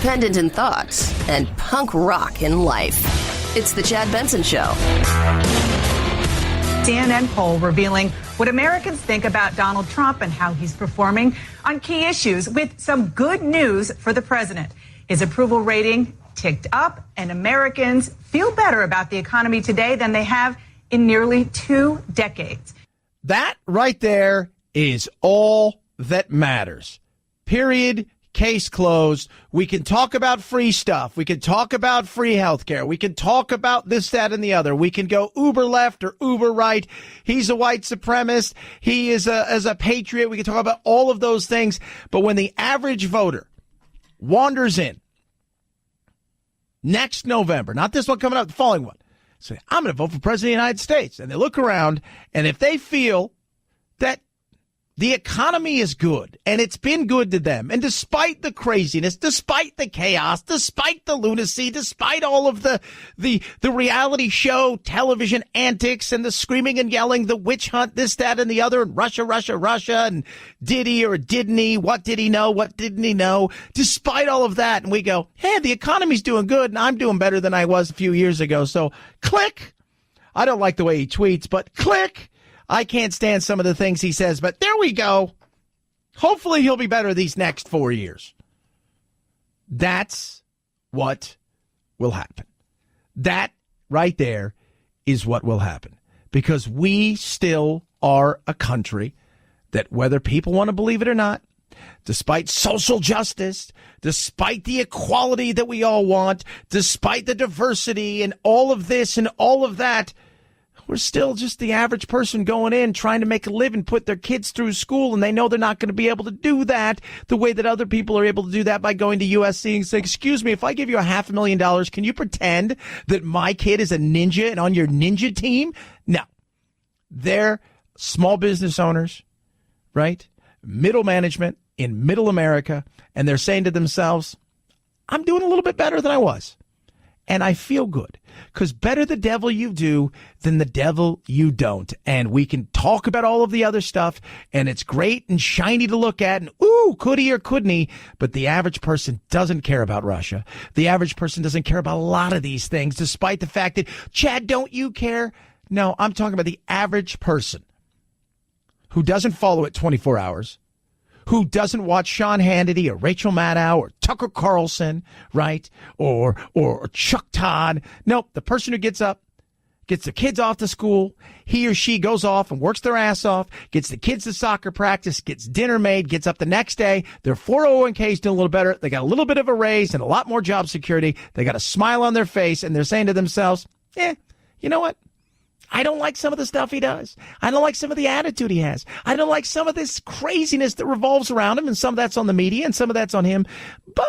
independent in thought, and punk rock in life. It's The Chad Benson Show. CNN poll revealing what Americans think about Donald Trump and how he's performing on key issues, with some good news for the president. His approval rating ticked up, and Americans feel better about the economy today than they have in nearly 2 decades. That right there is all that matters. Period. Case closed. We can talk about free stuff. We can talk about free healthcare. We can talk about this, that, and the other. We can go uber left or uber right. He's a white supremacist. He is a patriot. We can talk about all of those things. But when the average voter wanders in next November, not this one coming up, the following one, say, I'm going to vote for President of the United States. And they look around, and if they feel that the economy is good, and it's been good to them, and despite the craziness, despite the chaos, despite the lunacy, despite all of the reality show television antics and the screaming and yelling, the witch hunt, this, that, and the other, and Russia, and did he or didn't he, what did he know, what didn't he know, despite all of that, and we go, hey, the economy's doing good, and I'm doing better than I was a few years ago, so click. I don't like the way he tweets, but click. I can't stand some of the things he says, but there we go. Hopefully he'll be better these next 4 years. That's what will happen. That right there is what will happen. Because we still are a country that, whether people want to believe it or not, despite social justice, despite the equality that we all want, despite the diversity and all of this and all of that, we're still just the average person going in, trying to make a living, put their kids through school, and they know they're not going to be able to do that the way that other people are able to do that by going to USC and say, excuse me, if I give you $500,000, can you pretend that my kid is a ninja and on your ninja team? No. They're small business owners, right? Middle management in middle America, and they're saying to themselves, I'm doing a little bit better than I was. And I feel good, because better the devil you do than the devil you don't. And we can talk about all of the other stuff, and it's great and shiny to look at, and ooh, could he or couldn't he? But the average person doesn't care about Russia. The average person doesn't care about a lot of these things, despite the fact that, Chad, don't you care? No, I'm talking about the average person who doesn't follow it 24 hours. Who doesn't watch Sean Hannity or Rachel Maddow or Tucker Carlson, right? Or Chuck Todd. Nope. The person who gets up, gets the kids off to school, he or she goes off and works their ass off, gets the kids to soccer practice, gets dinner made, gets up the next day. Their 401k's doing a little better. They got a little bit of a raise and a lot more job security. They got a smile on their face, and they're saying to themselves, you know what? I don't like some of the stuff he does. I don't like some of the attitude he has. I don't like some of this craziness that revolves around him, and some of that's on the media and some of that's on him. But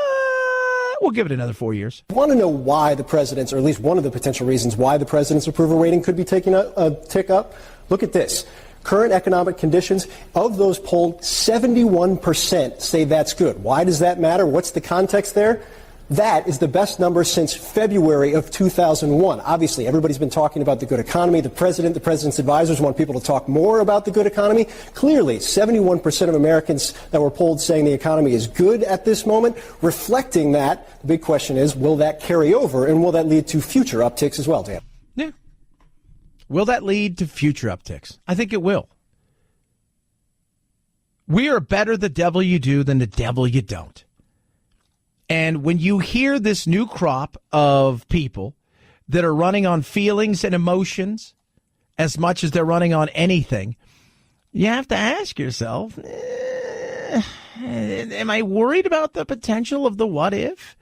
we'll give it another 4 years. I want to know why the president's, or at least one of the potential reasons why the president's approval rating could be taking a tick up. Look at this. Current economic conditions, of those polled, 71% say that's good. Why does that matter? What's the context there? That is the best number since February of 2001. Obviously, everybody's been talking about the good economy. The president's advisors want people to talk more about the good economy. Clearly, 71% of Americans that were polled saying the economy is good at this moment, reflecting that. The big question is, will that carry over, and will that lead to future upticks as well, Dan? Yeah. Will that lead to future upticks? I think it will. We are better the devil you do than the devil you don't. And when you hear this new crop of people that are running on feelings and emotions as much as they're running on anything, you have to ask yourself, am I worried about the potential of the what if?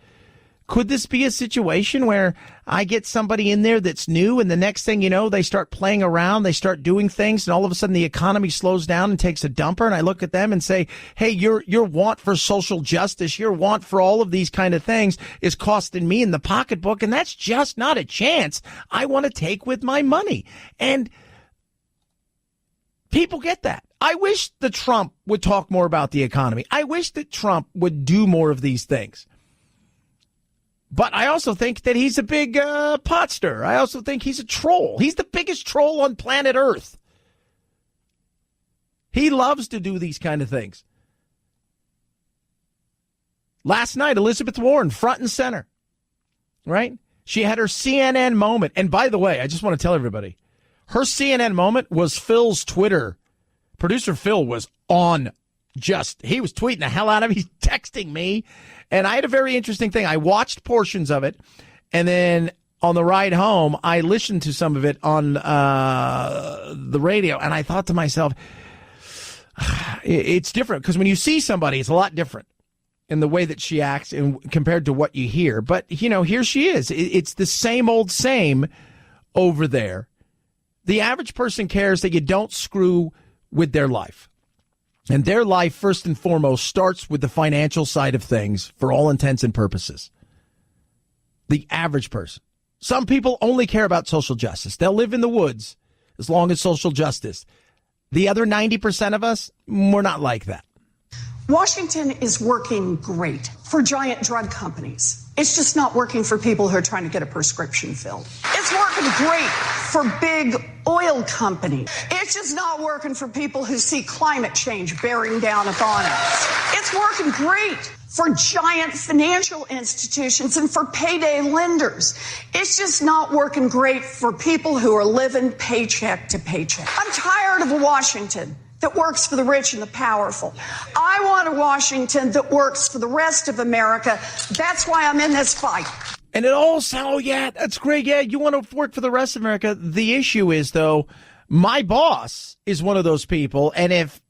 Could this be a situation where I get somebody in there that's new, and the next thing you know, they start playing around, they start doing things, and all of a sudden the economy slows down and takes a dumper, and I look at them and say, hey, your want for social justice, your want for all of these kind of things is costing me in the pocketbook, and that's just not a chance I want to take with my money. And people get that. I wish that Trump would talk more about the economy. I wish that Trump would do more of these things. But I also think that he's a big pot stirrer. I also think he's a troll. He's the biggest troll on planet Earth. He loves to do these kind of things. Last night, Elizabeth Warren, front and center, right? She had her CNN moment. And by the way, I just want to tell everybody, her CNN moment was Phil's Twitter. Producer Phil was on he was tweeting the hell out of me. He's texting me. And I had a very interesting thing. I watched portions of it. And then on the ride home, I listened to some of it on the radio. And I thought to myself, it's different. Because when you see somebody, it's a lot different in the way that she acts compared to what you hear. But, here she is. It's the same old same over there. The average person cares that you don't screw with their life. And their life, first and foremost, starts with the financial side of things for all intents and purposes. The average person. Some people only care about social justice. They'll live in the woods as long as social justice. The other 90% of us, we're not like that. Washington is working great for giant drug companies. It's just not working for people who are trying to get a prescription filled. It's working great for big oil companies. It's just not working for people who see climate change bearing down upon us. It's working great for giant financial institutions and for payday lenders. It's just not working great for people who are living paycheck to paycheck. I'm tired of a Washington that works for the rich and the powerful. I want a Washington that works for the rest of America. That's why I'm in this fight. And it all sounds, yeah, that's great. Yeah, you want to work for the rest of America. The issue is, though, my boss is one of those people. And if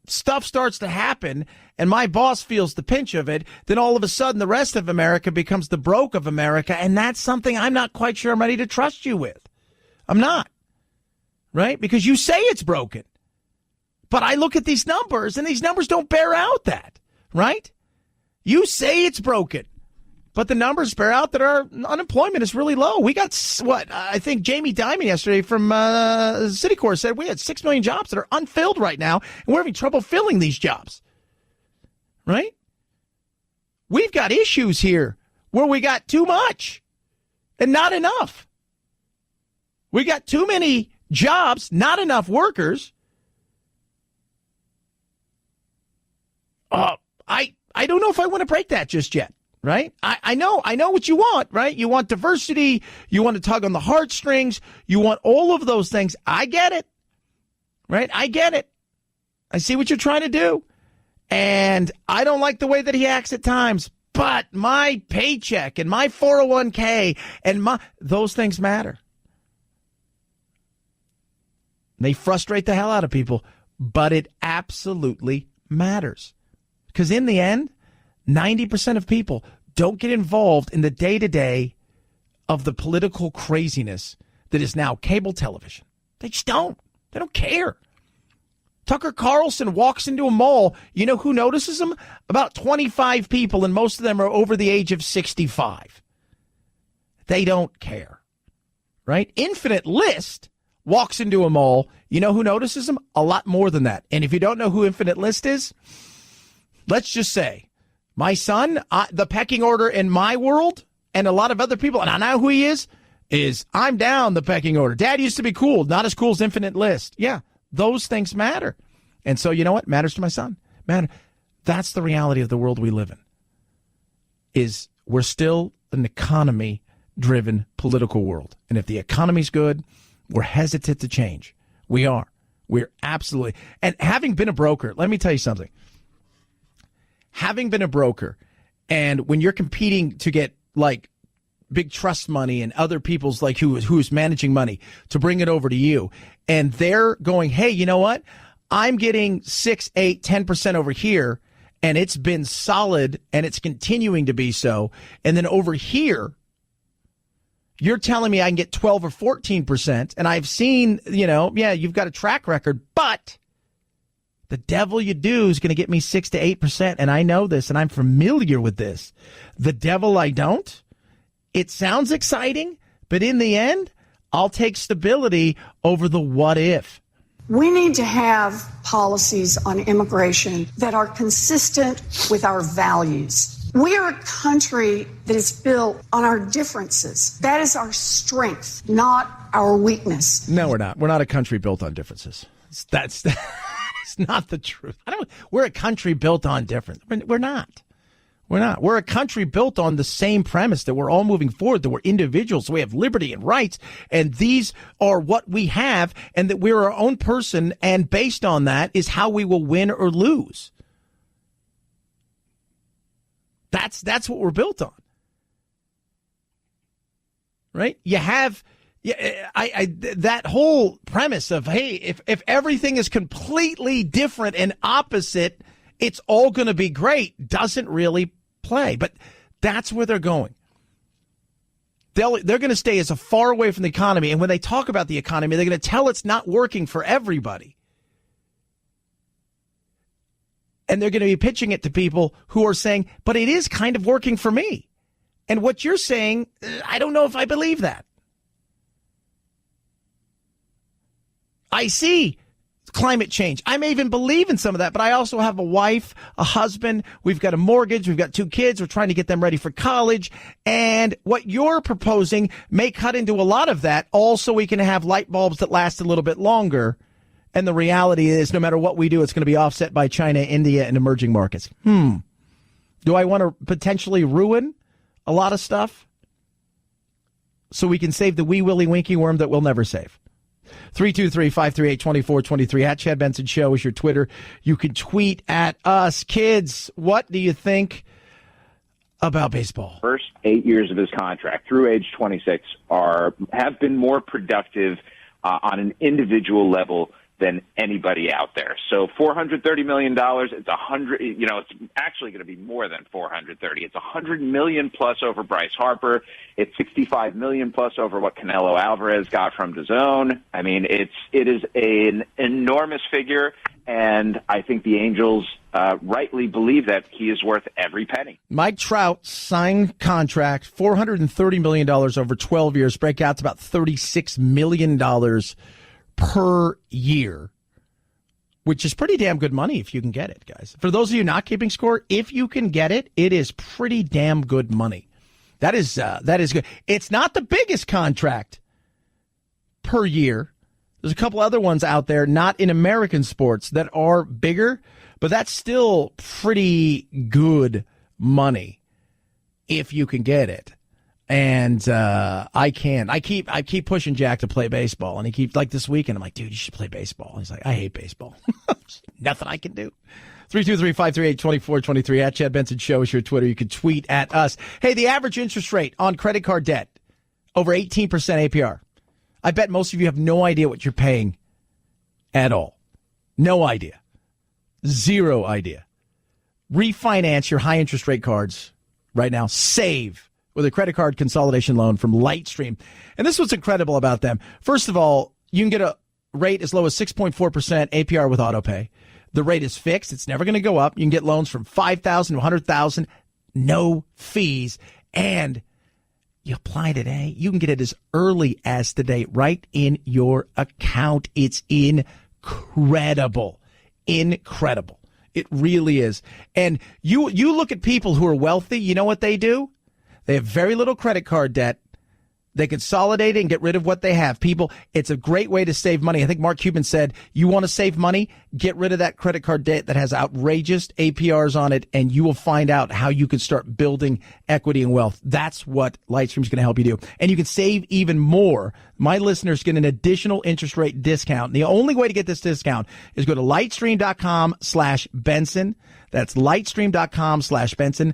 stuff starts to happen and my boss feels the pinch of it, then all of a sudden the rest of America becomes the broke of America. And that's something I'm not quite sure I'm ready to trust you with. I'm not. Right? Because you say it's broken. But I look at these numbers, and these numbers don't bear out that, right? You say it's broken, but the numbers bear out that our unemployment is really low. We got, I think Jamie Dimon yesterday from Citicorp said we had 6 million jobs that are unfilled right now, and we're having trouble filling these jobs, right? We've got issues here where we got too much and not enough. We got too many jobs, not enough workers. I don't know if I want to break that just yet, right? I know what you want, right? You want diversity. You want to tug on the heartstrings. You want all of those things. I get it, right? I get it. I see what you're trying to do. And I don't like the way that he acts at times, but my paycheck and my 401k and those things matter. They frustrate the hell out of people, but it absolutely matters. Because in the end, 90% of people don't get involved in the day-to-day of the political craziness that is now cable television. They just don't. They don't care. Tucker Carlson walks into a mall. You know who notices him? About 25 people, and most of them are over the age of 65. They don't care, right? Infinite List walks into a mall. You know who notices him? A lot more than that. And if you don't know who Infinite List is, let's just say my son, the pecking order in my world and a lot of other people, and I know who he is I'm down the pecking order. Dad used to be cool, not as cool as Infinite List. Yeah, those things matter. And so you know what? Matters to my son. That's the reality of the world we live in, is we're still an economy-driven political world. And if the economy's good, we're hesitant to change. We are. We're absolutely. And having been a broker, let me tell you something. Having been a broker, and when you're competing to get like big trust money and other people's like who's managing money to bring it over to you, and they're going, hey, you know what? I'm getting 6, 8, 10% over here, and it's been solid and it's continuing to be so. And then over here, you're telling me I can get 12 or 14%, and I've seen, you've got a track record, but the devil you do is going to get me 6 to 8%, and I know this, and I'm familiar with this. The devil I don't. It sounds exciting, but in the end, I'll take stability over the what if. We need to have policies on immigration that are consistent with our values. We are a country that is built on our differences. That is our strength, not our weakness. No, we're not. We're not a country built on differences. That's not the truth. We're a country built on difference. We're not. We're not. We're a country built on the same premise that we're all moving forward, that we're individuals, so we have liberty and rights, and these are what we have, and that we're our own person, and based on that is how we will win or lose. That's what we're built on. Right? You have that whole premise of, hey, if everything is completely different and opposite, it's all going to be great, doesn't really play. But that's where they're going. They're going to stay as far away from the economy. And when they talk about the economy, they're going to tell it's not working for everybody. And they're going to be pitching it to people who are saying, but it is kind of working for me. And what you're saying, I don't know if I believe that. I see climate change. I may even believe in some of that, but I also have a wife, a husband. We've got a mortgage. We've got 2 kids. We're trying to get them ready for college. And what you're proposing may cut into a lot of that, all so we can have light bulbs that last a little bit longer. And the reality is, no matter what we do, it's going to be offset by China, India, and emerging markets. Do I want to potentially ruin a lot of stuff so we can save the wee willy winky worm that we'll never save? 323-538-2423 at Chad Benson Show is your Twitter. You can tweet at us. Kids, what do you think about baseball? First 8 years of his contract through age 26 have been more productive on an individual level than anybody out there. So $430 million, it's it's actually going to be more than 430. It's $100 million plus over Bryce Harper. It's $65 million plus over what Canelo Alvarez got from DAZN. I mean, it is an enormous figure, and I think the Angels rightly believe that he is worth every penny. Mike Trout signed contract, $430 million over 12 years, break out to about $36 million per year, which is pretty damn good money if you can get it, guys. For those of you not keeping score, if you can get it, it is pretty damn good money. That is good. It's not the biggest contract per year. There's a couple other ones out there, not in American sports, that are bigger, but that's still pretty good money if you can get it. And I keep pushing Jack to play baseball, and he keeps, like this weekend, I'm like, dude, you should play baseball. He's like, I hate baseball. Nothing I can do. 323-538-2423 at Chad Benson Show is your Twitter. You can tweet at us. Hey, the average interest rate on credit card debt, over 18% APR. I bet most of you have no idea what you're paying at all. No idea. Zero idea. Refinance your high interest rate cards right now. Save with a credit card consolidation loan from Lightstream. And this is what's incredible about them. First of all, you can get a rate as low as 6.4% APR with AutoPay. The rate is fixed. It's never going to go up. You can get loans from $5,000 to $100,000, no fees. And you apply today, you can get it as early as today, right in your account. It's incredible. Incredible. It really is. And you look at people who are wealthy, you know what they do? They have very little credit card debt. They consolidate it and get rid of what they have. People, it's a great way to save money. I think Mark Cuban said, you want to save money? Get rid of that credit card debt that has outrageous APRs on it, and you will find out how you can start building equity and wealth. That's what Lightstream is going to help you do. And you can save even more. My listeners get an additional interest rate discount. The only way to get this discount is go to lightstream.com/Benson. That's lightstream.com/Benson.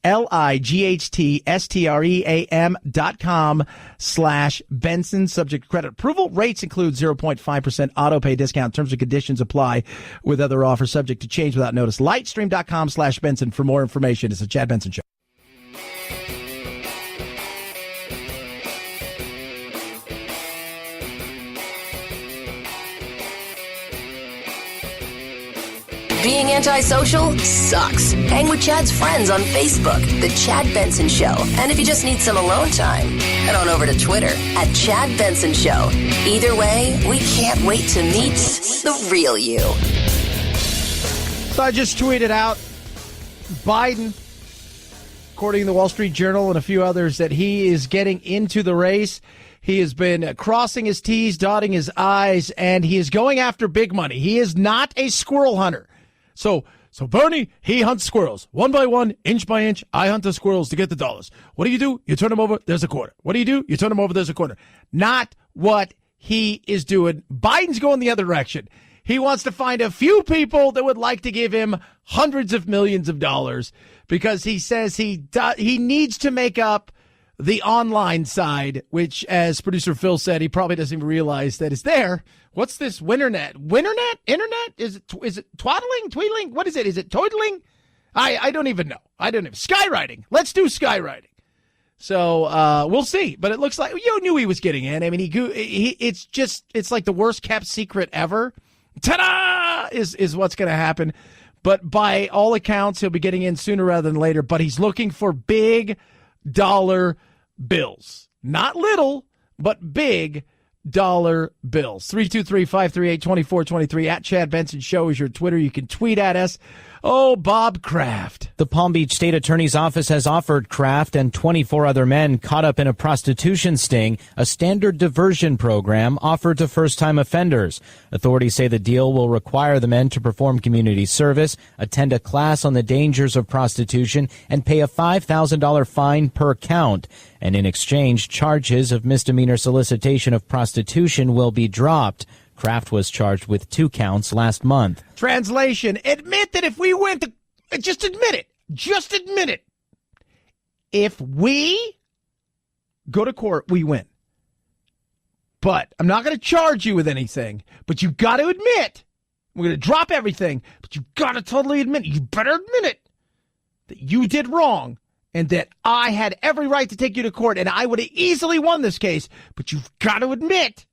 lightstream.com/Benson. Subject to credit approval. Rates include 0.5% auto pay discount. Terms and conditions apply with other offers subject to change without notice. Lightstream.com/Benson for more information. It's a Chad Benson Show. Being antisocial sucks. Hang with Chad's friends on Facebook, The Chad Benson Show. And if you just need some alone time, head on over to Twitter at Chad Benson Show. Either way, we can't wait to meet the real you. So I just tweeted out Biden, according to the Wall Street Journal and a few others, that he is getting into the race. He has been crossing his T's, dotting his I's, and he is going after big money. He is not a squirrel hunter. So So Bernie, he hunts squirrels. 1 by 1, inch by inch, I hunt the squirrels to get the dollars. What do? You turn them over, there's a quarter. What do? You turn them over, there's a quarter. Not what he is doing. Biden's going the other direction. He wants to find a few people that would like to give him hundreds of millions of dollars because he says he needs to make up the online side, which, as producer Phil said, he probably doesn't even realize that it's there. What's this Winternet? Winternet? Internet? Is it twaddling? Tweedling? What is it? Is it toidling? I don't even know. Skywriting. Let's do skywriting. So we'll see. But it looks like you knew he was getting in. I mean, it's like the worst kept secret ever. Ta-da! Is what's going to happen. But by all accounts, he'll be getting in sooner rather than later. But he's looking for big dollar bills. Not little, but big dollar bills. 323-538-2423 at Chad Benson Show is your Twitter. You can tweet at us. Oh, Bob Kraft. The Palm Beach State Attorney's Office has offered Kraft and 24 other men caught up in a prostitution sting a standard diversion program offered to first-time offenders. Authorities say the deal will require the men to perform community service, attend a class on the dangers of prostitution, and pay a $5,000 fine per count. And in exchange, charges of misdemeanor solicitation of prostitution will be dropped. Kraft was charged with 2 counts last month. Translation, admit that if we went to, just admit it. Just admit it. If we go to court, we win. But I'm not going to charge you with anything, but you got to admit, we're going to drop everything, but you got to totally admit, you better admit it, that you did wrong and that I had every right to take you to court and I would have easily won this case, but you've got to admit.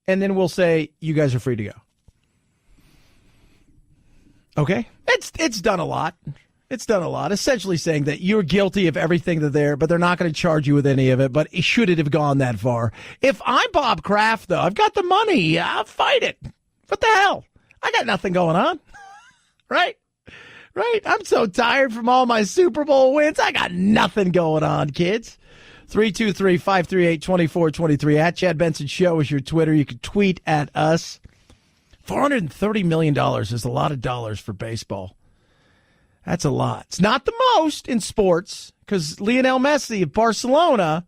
And then we'll say, you guys are free to go. Okay? It's done a lot. It's done a lot. Essentially saying that you're guilty of everything that's there, but they're not going to charge you with any of it. But should it have gone that far? If I'm Bob Kraft, though, I've got the money. I'll fight it. What the hell? I got nothing going on. Right? Right? I'm so tired from all my Super Bowl wins. I got nothing going on, kids. 323-538-2423 at Chad Benson Show is your Twitter. You can tweet at us. $430 million is a lot of dollars for baseball. That's a lot. It's not the most in sports because Lionel Messi of Barcelona,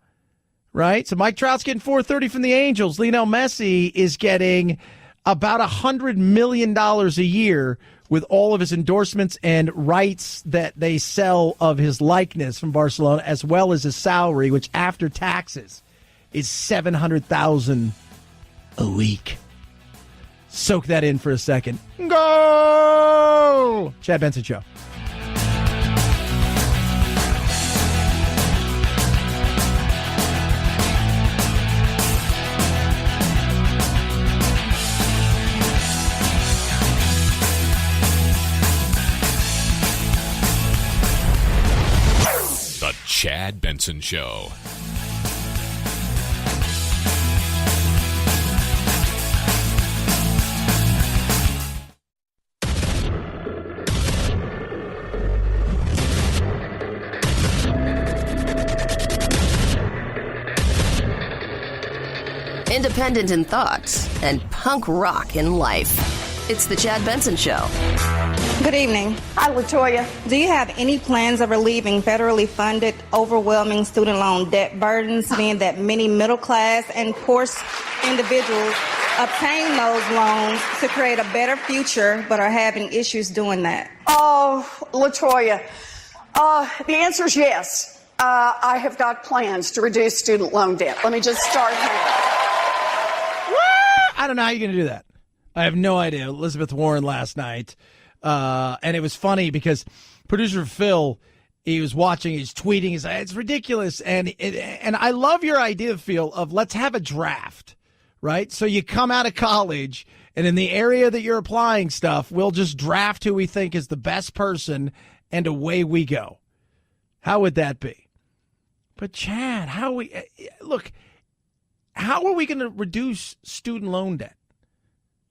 right? So Mike Trout's getting $430 from the Angels. Lionel Messi is getting about $100 million a year with all of his endorsements and rights that they sell of his likeness from Barcelona, as well as his salary, which after taxes is $700,000 a week. Soak that in for a second. Go! Chad Benson Show. Chad Benson Show. Independent in thoughts and punk rock in life. It's the Chad Benson Show. Good evening. Hi, LaToya. Do you have any plans of relieving federally funded, overwhelming student loan debt burdens, being that many middle class and poor individuals obtain those loans to create a better future but are having issues doing that? Oh, LaToya, the answer is yes. I have got plans to reduce student loan debt. Let me just start here. I don't know how you're going to do that. I have no idea. Elizabeth Warren last night. And it was funny because producer Phil, he was watching, he's tweeting, he's like, it's ridiculous. And I love your idea, Phil, of let's have a draft, right? So you come out of college and in the area that you're applying stuff, we'll just draft who we think is the best person and away we go. How would that be? But Chad, how are we going to reduce student loan debt?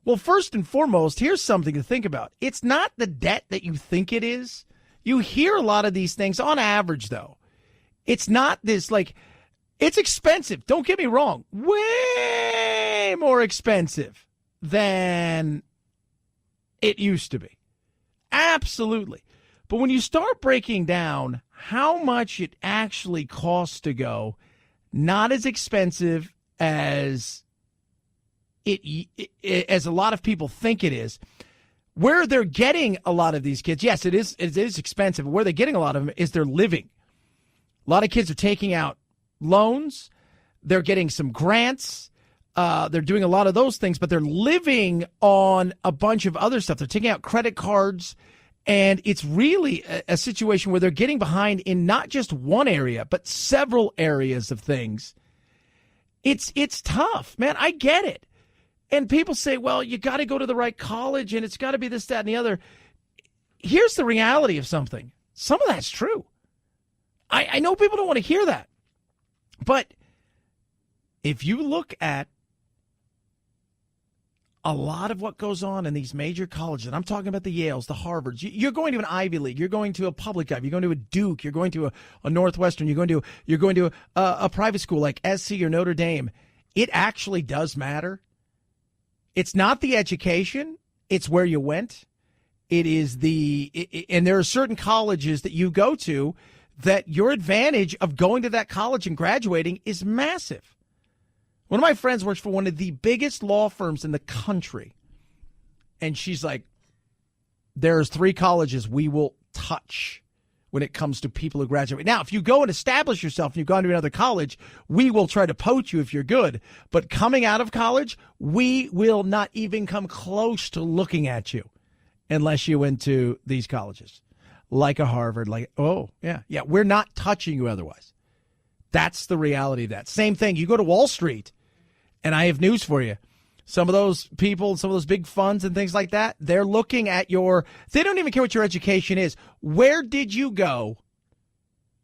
Well, first and foremost, here's something to think about. It's not the debt that you think it is. You hear a lot of these things on average, though. It's not this it's expensive. Don't get me wrong. Way more expensive than It used to be. Absolutely. But when you start breaking down how much it actually costs to go, not as expensive as as a lot of people think it is. Where they're getting a lot of these kids, yes, it is expensive. But where they're getting a lot of them is they're living. A lot of kids are taking out loans. They're getting some grants. They're doing a lot of those things, but they're living on a bunch of other stuff. They're taking out credit cards, and it's really a situation where they're getting behind in not just one area, but several areas of things. It's tough, man. I get it. And people say, well, you got to go to the right college, and it's got to be this, that, and the other. Here's the reality of something. Some of that's true. I know people don't want to hear that. But if you look at a lot of what goes on in these major colleges, and I'm talking about the Yales, the Harvards, you're going to an Ivy League, you're going to a public Ivy, you're going to a Duke, you're going to a Northwestern, you're going to a private school like SC or Notre Dame. It actually does matter. It's not the education, it's where you went. It is and there are certain colleges that you go to that your advantage of going to that college and graduating is massive. One of my friends works for one of the biggest law firms in the country. And she's like, there's 3 colleges we will touch when it comes to people who graduate. Now, if you go and establish yourself and you've gone to another college, we will try to poach you if you're good. But coming out of college, we will not even come close to looking at you unless you went to these colleges. Like a Harvard, we're not touching you otherwise. That's the reality of that. Same thing. You go to Wall Street, and I have news for you. Some of those people, some of those big funds and things like that, they're looking at they don't even care what your education is. Where did you go?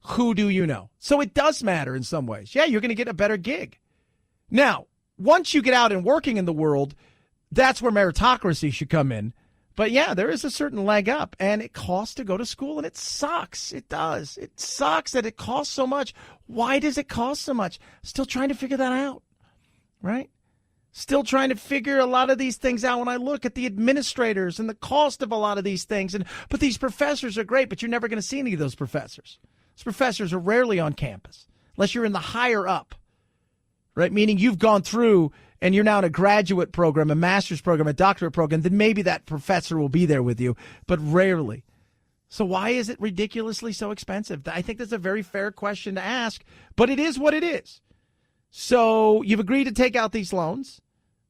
Who do you know? So it does matter in some ways. Yeah, you're going to get a better gig. Now, once you get out and working in the world, that's where meritocracy should come in. But yeah, there is a certain leg up, and it costs to go to school, and it sucks. It does. It sucks that it costs so much. Why does it cost so much? Still trying to figure that out, right? Still trying to figure a lot of these things out when I look at the administrators and the cost of a lot of these things. But these professors are great, but you're never going to see any of those professors. Those professors are rarely on campus, unless you're in the higher up, right? Meaning you've gone through and you're now in a graduate program, a master's program, a doctorate program, then maybe that professor will be there with you, but rarely. So why is it ridiculously so expensive? I think that's a very fair question to ask, but it is what it is. So you've agreed to take out these loans.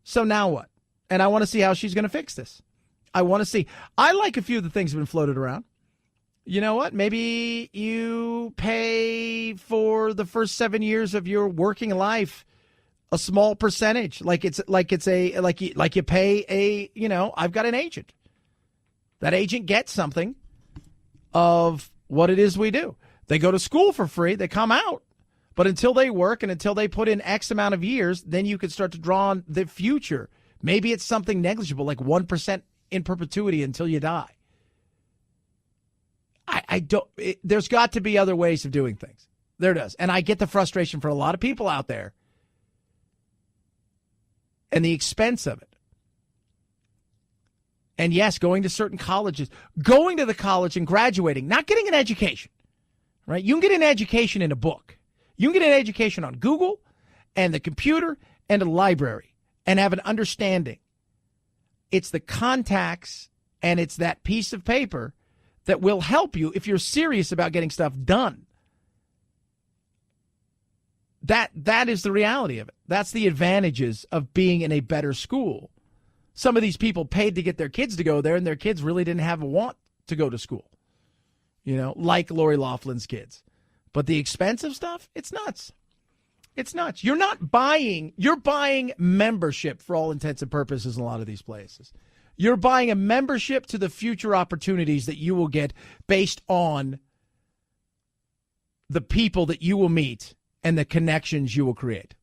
So now what? And I want to see how she's going to fix this. I want to see. I like a few of the things that have been floated around. You know what? Maybe you pay for the first 7 years of your working life a small percentage, like you pay I've got an agent. That agent gets something of what it is we do. They go to school for free. They come out. But until they work and until they put in X amount of years, then you can start to draw on the future. Maybe it's something negligible, like 1% in perpetuity until you die. There's got to be other ways of doing things. There does. And I get the frustration for a lot of people out there and the expense of it. And yes, going to certain colleges, going to the college and graduating, not getting an education, right? You can get an education in a book. You can get an education on Google and the computer and a library and have an understanding. It's the contacts and it's that piece of paper that will help you if you're serious about getting stuff done. That is the reality of it. That's the advantages of being in a better school. Some of these people paid to get their kids to go there, and their kids really didn't have a want to go to school, like Lori Loughlin's kids. But the expensive stuff, it's nuts. It's nuts. You're buying membership for all intents and purposes in a lot of these places. You're buying a membership to the future opportunities that you will get based on the people that you will meet and the connections you will create.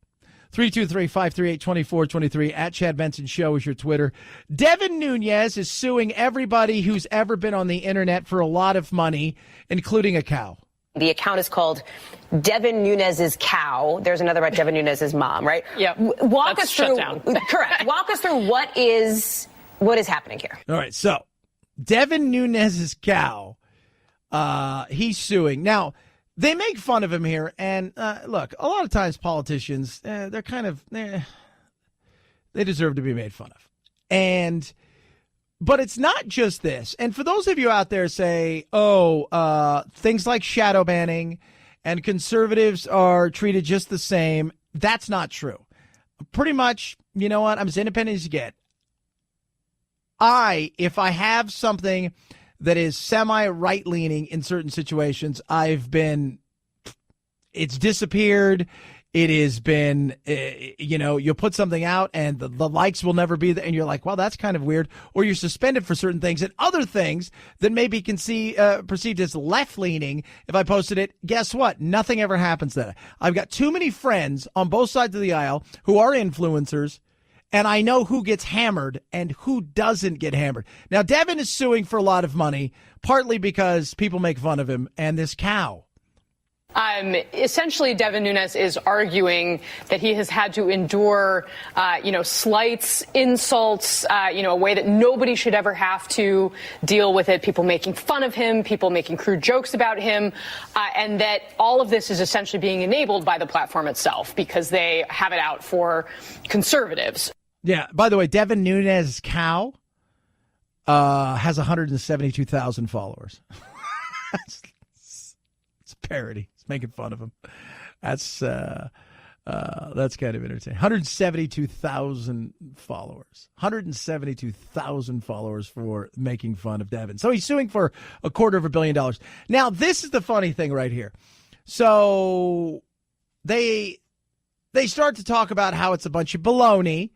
323-538-2423 at Chad Benson Show is your Twitter. Devin Nunes is suing everybody who's ever been on the internet for a lot of money, including a cow. The account is called Devin Nunes' Cow. There's another about Devin Nunes' mom, right? Yeah. Walk us through. Correct. Walk us through what is What is happening here? All right, so Devin Nunes's cow, he's suing. Now, they make fun of him here, and look, a lot of times politicians, they're kind of, they deserve to be made fun of. But it's not just this. And for those of you out there say, things like shadow banning and conservatives are treated just the same, that's not true. Pretty much, you know what, I'm as independent as you get. If I have something that is semi-right-leaning in certain situations, it's disappeared. It has been, you'll put something out and the likes will never be there. And you're like, well, that's kind of weird. Or you're suspended for certain things, and other things that may be perceived as left-leaning. If I posted it, guess what? Nothing ever happens to that. I've got too many friends on both sides of the aisle who are influencers, and I know who gets hammered and who doesn't get hammered. Now, Devin is suing for a lot of money, partly because people make fun of him and this cow. Essentially, Devin Nunes is arguing that he has had to endure, slights, insults, a way that nobody should ever have to deal with it. People making fun of him, people making crude jokes about him, and that all of this is essentially being enabled by the platform itself because they have it out for conservatives. Yeah. By the way, Devin Nunes' cow has 172,000 followers. It's parody. Making fun of him. That's kind of entertaining. 172,000 followers. 172,000 followers for making fun of Devin. So he's suing for $250 million. Now, this is the funny thing right here. So they start to talk about how it's a bunch of baloney,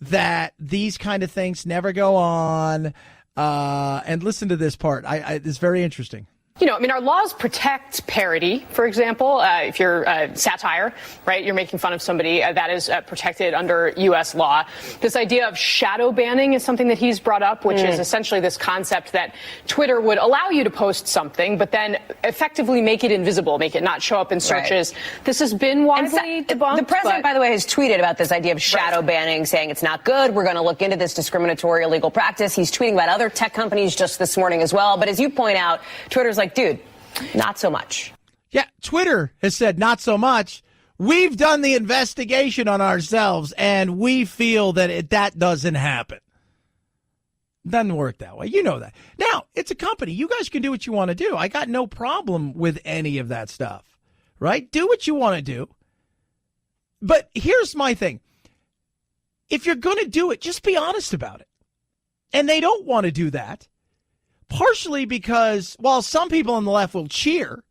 that these kind of things never go on. And listen to this part. It's very interesting. Our laws protect parody, for example. If you're satire, right, you're making fun of somebody, that is protected under U.S. law. This idea of shadow banning is something that he's brought up, which is essentially this concept that Twitter would allow you to post something, but then effectively make it invisible, make it not show up in searches. Right. This has been widely debunked. The president, by the way, has tweeted about this idea of shadow banning, saying it's not good. We're going to look into this discriminatory illegal practice. He's tweeting about other tech companies just this morning as well. But as you point out, Twitter's like, dude, not so much. Yeah, Twitter has said not so much. We've done the investigation on ourselves, and we feel that that doesn't happen. Doesn't work that way. You know that. Now, it's a company. You guys can do what you want to do. I got no problem with any of that stuff, right? Do what you want to do. But here's my thing. If you're going to do it, just be honest about it. And they don't want to do that. Partially because, while some people on the left will cheer,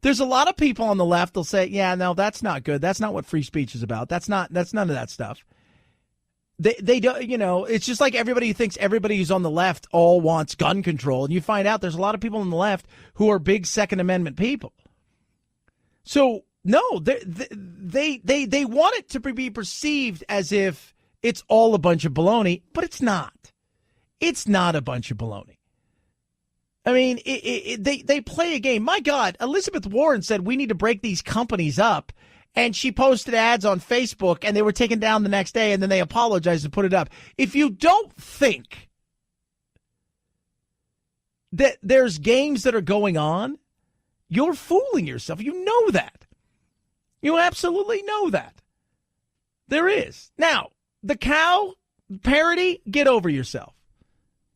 there's a lot of people on the left that'll say, yeah, no, that's not good. That's not what free speech is about. That's none of that stuff. They don't, it's just like everybody who thinks everybody who's on the left all wants gun control. And you find out there's a lot of people on the left who are big Second Amendment people. So, no, they want it to be perceived as if it's all a bunch of baloney, but it's not. It's not a bunch of baloney. I mean, they play a game. My God, Elizabeth Warren said we need to break these companies up, and she posted ads on Facebook, and they were taken down the next day, and then they apologized and put it up. If you don't think that there's games that are going on, you're fooling yourself. You know that. You absolutely know that. There is. Now, the cow parody, get over yourself.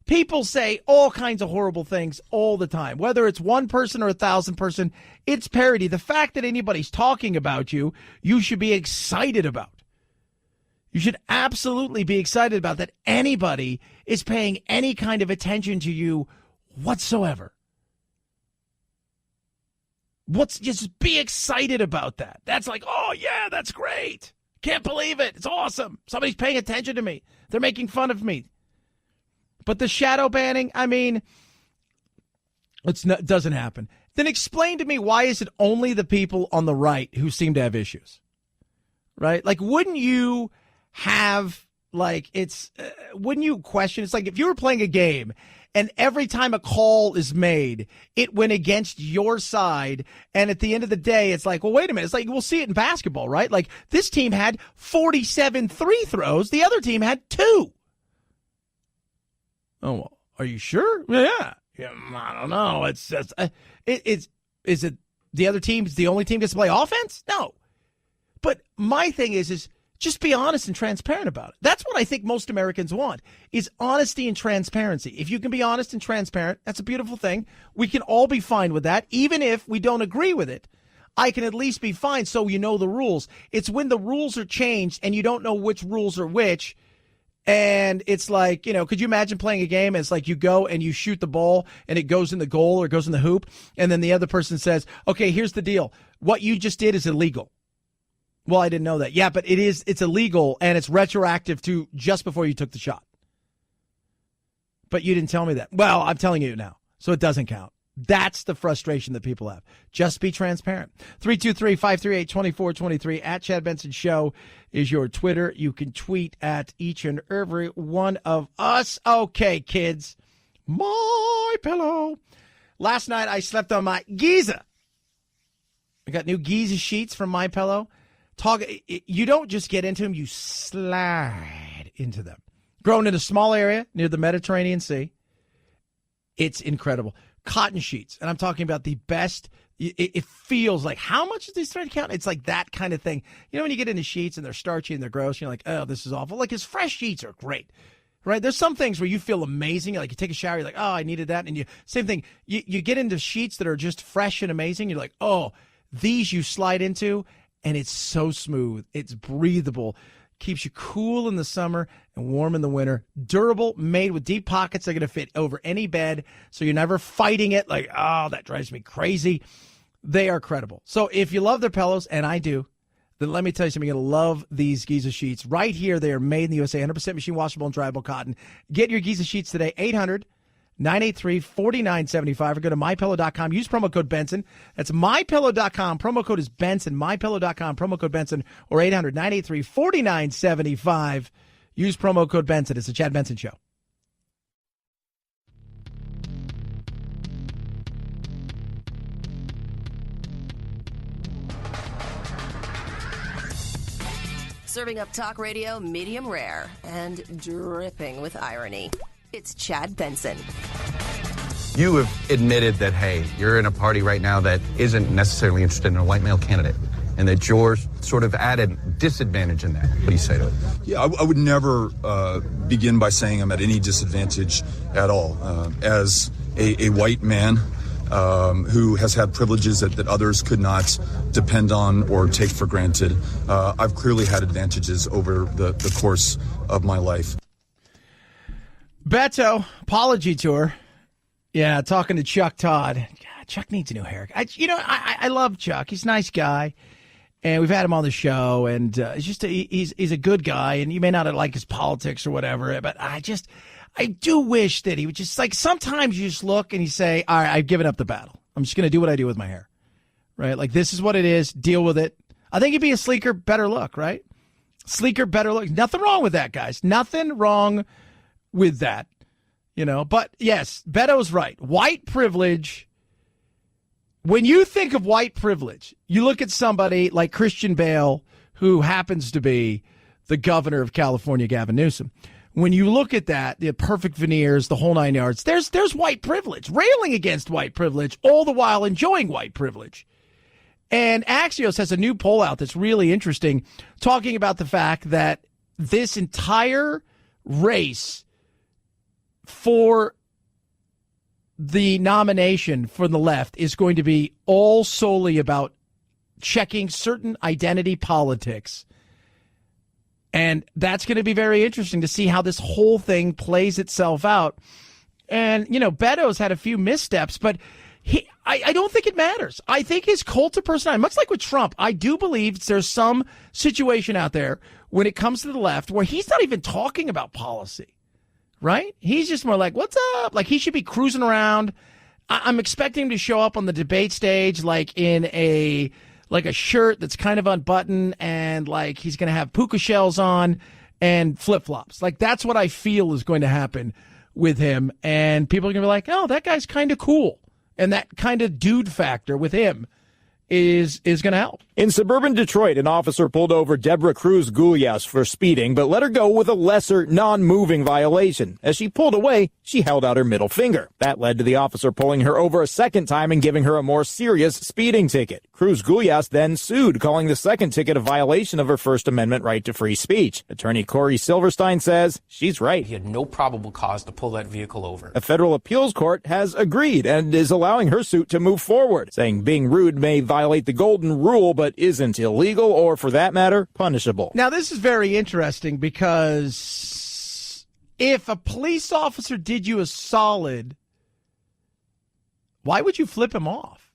People say all kinds of horrible things all the time. Whether it's one person or 1,000 person, it's parody. The fact that anybody's talking about you, you should be excited about. You should absolutely be excited about that anybody is paying any kind of attention to you whatsoever. Just be excited about that. That's like, oh, yeah, that's great. Can't believe it. It's awesome. Somebody's paying attention to me. They're making fun of me. But the shadow banning, I mean, it doesn't happen. Then explain to me, why is it only the people on the right who seem to have issues? Right? Like, wouldn't you have, wouldn't you question? It's like if you were playing a game and every time a call is made, it went against your side. And at the end of the day, it's like, well, wait a minute. It's like, we'll see it in basketball, right? Like, this team had 47 free throws. The other team had 2. Oh, well, are you sure? Yeah. I don't know. It's just, is it the other team is the only team gets to play offense? No. But my thing is just be honest and transparent about it. That's what I think most Americans want, is honesty and transparency. If you can be honest and transparent, that's a beautiful thing. We can all be fine with that. Even if we don't agree with it, I can at least be fine so you know the rules. It's when the rules are changed and you don't know which rules are which. And it's like, could you imagine playing a game? And it's like you go and you shoot the ball and it goes in the goal or goes in the hoop. And then the other person says, okay, here's the deal. What you just did is illegal. Well, I didn't know that. Yeah, but it's illegal and it's retroactive to just before you took the shot. But you didn't tell me that. Well, I'm telling you now. So it doesn't count. That's the frustration that people have. Just be transparent. 323-538-2423 at Chad Benson Show is your Twitter. You can tweet at each and every one of us. Okay, kids. My pillow. Last night I slept on my Giza. I got new Giza sheets from My Pillow. You don't just get into them, you slide into them. Grown in a small area near the Mediterranean Sea. It's incredible. Cotton sheets, and I'm talking about the best. It feels like, how much is this thread count? It's like that kind of thing. When you get into sheets and they're starchy and they're gross, you're like, oh, this is awful. Like his fresh sheets are great, right? There's some things where you feel amazing. Like you take a shower, you're like, oh, I needed that. And same thing. You get into sheets that are just fresh and amazing. You're like, oh, these you slide into, and it's so smooth. It's breathable. Keeps you cool in the summer and warm in the winter. Durable, made with deep pockets. They're going to fit over any bed, so you're never fighting it like, oh, that drives me crazy. They are credible. So if you love their pillows, and I do, then let me tell you something. You're going to love these Giza sheets. Right here, they are made in the USA, 100% machine washable and dryable cotton. Get your Giza sheets today, 800-983-4975, or go to MyPillow.com. Use promo code Benson. That's MyPillow.com. Promo code is Benson. MyPillow.com. Promo code Benson, or 800-983-4975. Use promo code Benson. It's the Chad Benson Show. Serving up talk radio medium rare and dripping with irony. It's Chad Benson. You have admitted that, hey, you're in a party right now that isn't necessarily interested in a white male candidate, and that you're sort of at a disadvantage in that. What do you say to it? Yeah, I would never begin by saying I'm at any disadvantage at all. As a white man who has had privileges that others could not depend on or take for granted, I've clearly had advantages over the course of my life. Beto, apology tour. Yeah, talking to Chuck Todd. God, Chuck needs a new haircut. I love Chuck. He's a nice guy, and we've had him on the show, and he's a good guy, and you may not like his politics or whatever, but I do wish that he would just, like, sometimes you just look and you say, all right, I've given up the battle. I'm just going to do what I do with my hair, right? Like, this is what it is. Deal with it. I think it'd be a sleeker, better look, right? Sleeker, better look. Nothing wrong with that, guys. Nothing wrong with that, But yes, Beto's right. White privilege. When you think of white privilege, you look at somebody like Christian Bale, who happens to be the governor of California, Gavin Newsom. When you look at that, the perfect veneers, the whole nine yards, there's white privilege, railing against white privilege, all the while enjoying white privilege. And Axios has a new poll out that's really interesting, talking about the fact that this entire race for the nomination for the left is going to be all solely about checking certain identity politics. And that's going to be very interesting to see how this whole thing plays itself out. And, Beto's had a few missteps, but I don't think it matters. I think his cult of personality, much like with Trump, I do believe there's some situation out there when it comes to the left where he's not even talking about policy. Right? He's just more like, what's up? Like, he should be cruising around. I'm expecting him to show up on the debate stage like in a shirt that's kind of unbuttoned, and like he's going to have puka shells on and flip-flops. Like, that's what I feel is going to happen with him. And people are going to be like, oh, that guy's kind of cool. And that kind of dude factor with him is going to help. In suburban Detroit, an officer pulled over Deborah Cruz Gulyas for speeding, but let her go with a lesser non-moving violation. As she pulled away, she held out her middle finger. That led to the officer pulling her over a second time and giving her a more serious speeding ticket. Cruz Gulyas then sued, calling the second ticket a violation of her First Amendment right to free speech. Attorney Corey Silverstein says she's right. He had no probable cause to pull that vehicle over. A federal appeals court has agreed and is allowing her suit to move forward, saying being rude may violate the golden rule but isn't illegal or, for that matter, punishable. Now, this is very interesting because if a police officer did you a solid, why would you flip him off?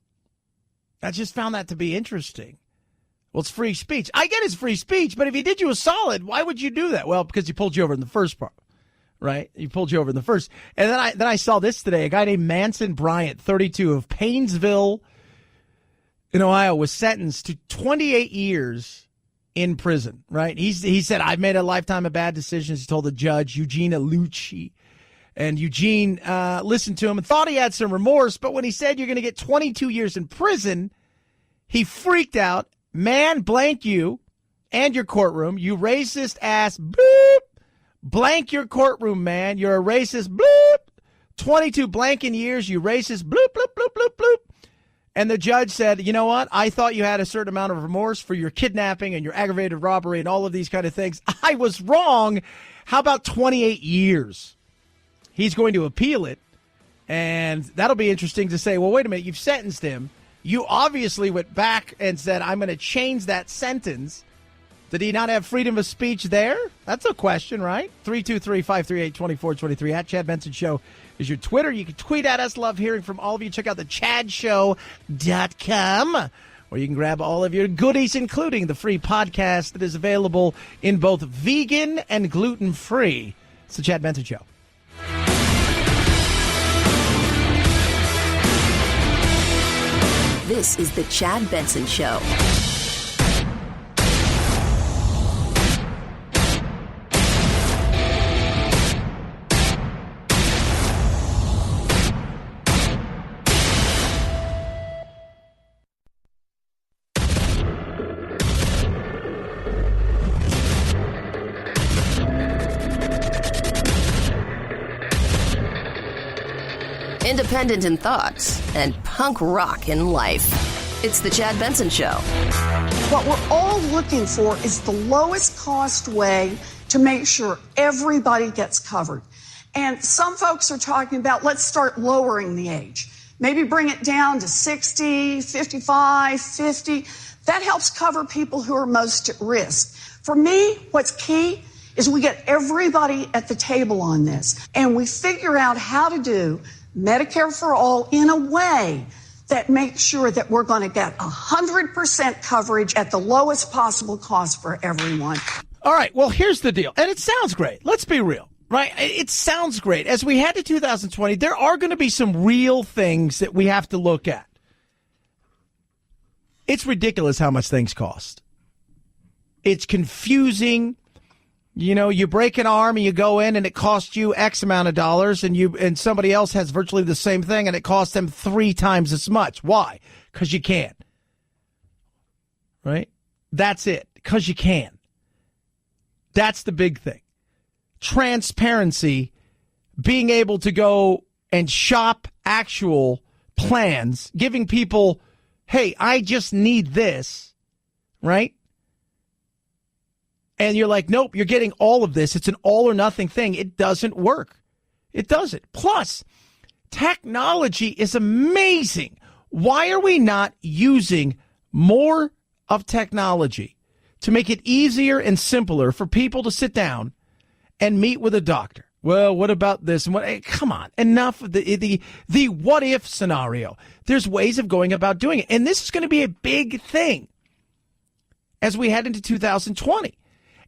I just found that to be interesting. Well, it's free speech. I get it's free speech, but if he did you a solid, why would you do that? Well, because he pulled you over in the first part, right? He pulled you over in the first. And then I saw this today. A guy named Manson Bryant, 32, of Paynesville in Ohio, was sentenced to 28 years in prison, right? He said, I've made a lifetime of bad decisions, he told the judge, Eugene Alucci. And Eugene listened to him and thought he had some remorse, but when he said you're going to get 22 years in prison, he freaked out. Man, blank you and your courtroom, you racist ass, boop. Blank your courtroom, man. You're a racist, bloop. 22 blanking years, you racist, bloop, bloop, bloop, bloop, bloop. And the judge said, you know what? I thought you had a certain amount of remorse for your kidnapping and your aggravated robbery and all of these kind of things. I was wrong. How about 28 years? He's going to appeal it, and that'll be interesting to say, well, wait a minute, you've sentenced him. You obviously went back and said, I'm going to change that sentence. Did he not have freedom of speech there? That's a question, right? 323-538-2423 at Chad Benson Show is your Twitter. You can tweet at us. Love hearing from all of you. Check out the chadshow.com, where you can grab all of your goodies, including the free podcast that is available in both vegan and gluten-free. It's the Chad Benson Show. This is the Chad Benson Show. Independent in thoughts and punk rock in life. It's the Chad Benson Show. What we're all looking for is the lowest cost way to make sure everybody gets covered. And some folks are talking about, let's start lowering the age. Maybe bring it down to 60, 55, 50. That helps cover people who are most at risk. For me, what's key is we get everybody at the table on this, and we figure out how to do Medicare for all in a way that makes sure that we're going to get 100% coverage at the lowest possible cost for everyone. All right, well, here's the deal. And it sounds great. Let's be real, right? It sounds great. As we head to 2020, there are going to be some real things that we have to look at. It's ridiculous how much things cost. It's confusing. You know, you break an arm and you go in and it costs you X amount of dollars, and somebody else has virtually the same thing and it costs them 3 times as much. Why? Because you can. Right? That's it. Because you can. That's the big thing. Transparency, being able to go and shop actual plans, giving people, hey, I just need this, right? And you're like, nope, you're getting all of this. It's an all or nothing thing. It doesn't work. It doesn't. Plus, technology is amazing. Why are we not using more of technology to make it easier and simpler for people to sit down and meet with a doctor? Well, what about this? And what? Hey, come on, enough of the what if scenario. There's ways of going about doing it. And this is going to be a big thing as we head into 2020.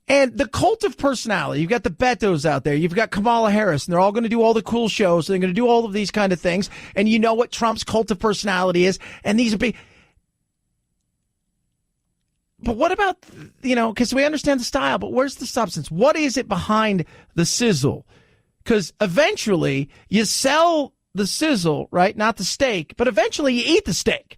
And the cult of personality, you've got the Betos out there, you've got Kamala Harris, and they're all going to do all the cool shows, and they're going to do all of these kind of things. And you know what Trump's cult of personality is, and these are big. But what about, because we understand the style, but where's the substance? What is it behind the sizzle? Because eventually you sell the sizzle, right? Not the steak, but eventually you eat the steak.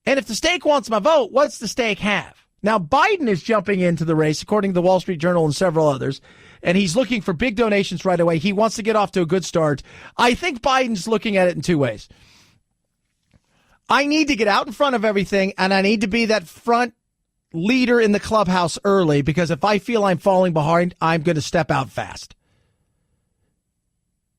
And if the stake wants my vote, what's the stake have? Now, Biden is jumping into the race, according to the Wall Street Journal and several others, and he's looking for big donations right away. He wants to get off to a good start. I think Biden's looking at it in two ways. I need to get out in front of everything, and I need to be that front leader in the clubhouse early, because if I feel I'm falling behind, I'm going to step out fast.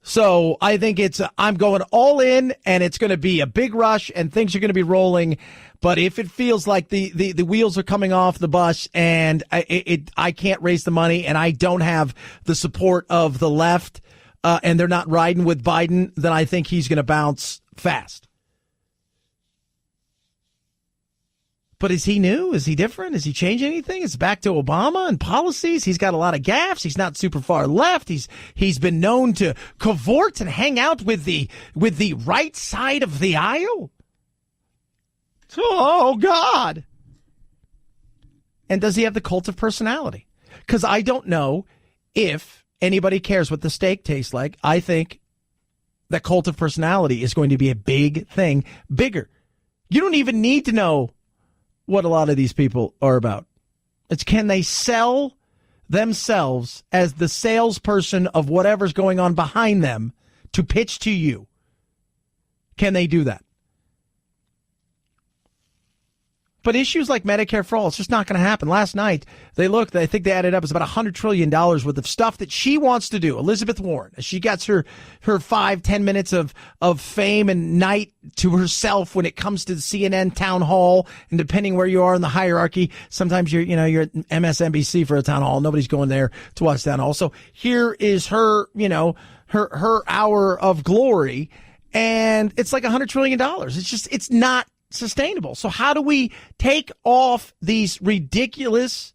So I think I'm going all in, and it's going to be a big rush, and things are going to be rolling. But if it feels like the wheels are coming off the bus and I can't raise the money and I don't have the support of the left and they're not riding with Biden, then I think he's going to bounce fast. But is he new? Is he different? Is he changing anything? Is it back to Obama and policies? He's got a lot of gaffes. He's not super far left. He's been known to cavort and hang out with the right side of the aisle. Oh, God. And does he have the cult of personality? Because I don't know if anybody cares what the steak tastes like. I think that cult of personality is going to be a big thing, bigger. You don't even need to know what a lot of these people are about. It's can they sell themselves as the salesperson of whatever's going on behind them to pitch to you? Can they do that? But issues like Medicare for all, it's just not going to happen. Last night, I think they added up, it's about $100 trillion worth of stuff that she wants to do. Elizabeth Warren, as she gets her 5-10 minutes of fame and night to herself when it comes to the CNN Townhall, and depending where you are in the hierarchy, sometimes you're at MSNBC for a town hall. Nobody's going there to watch town hall. So here is her, her hour of glory, and it's like $100 trillion. It's not sustainable. So how do we take off these ridiculous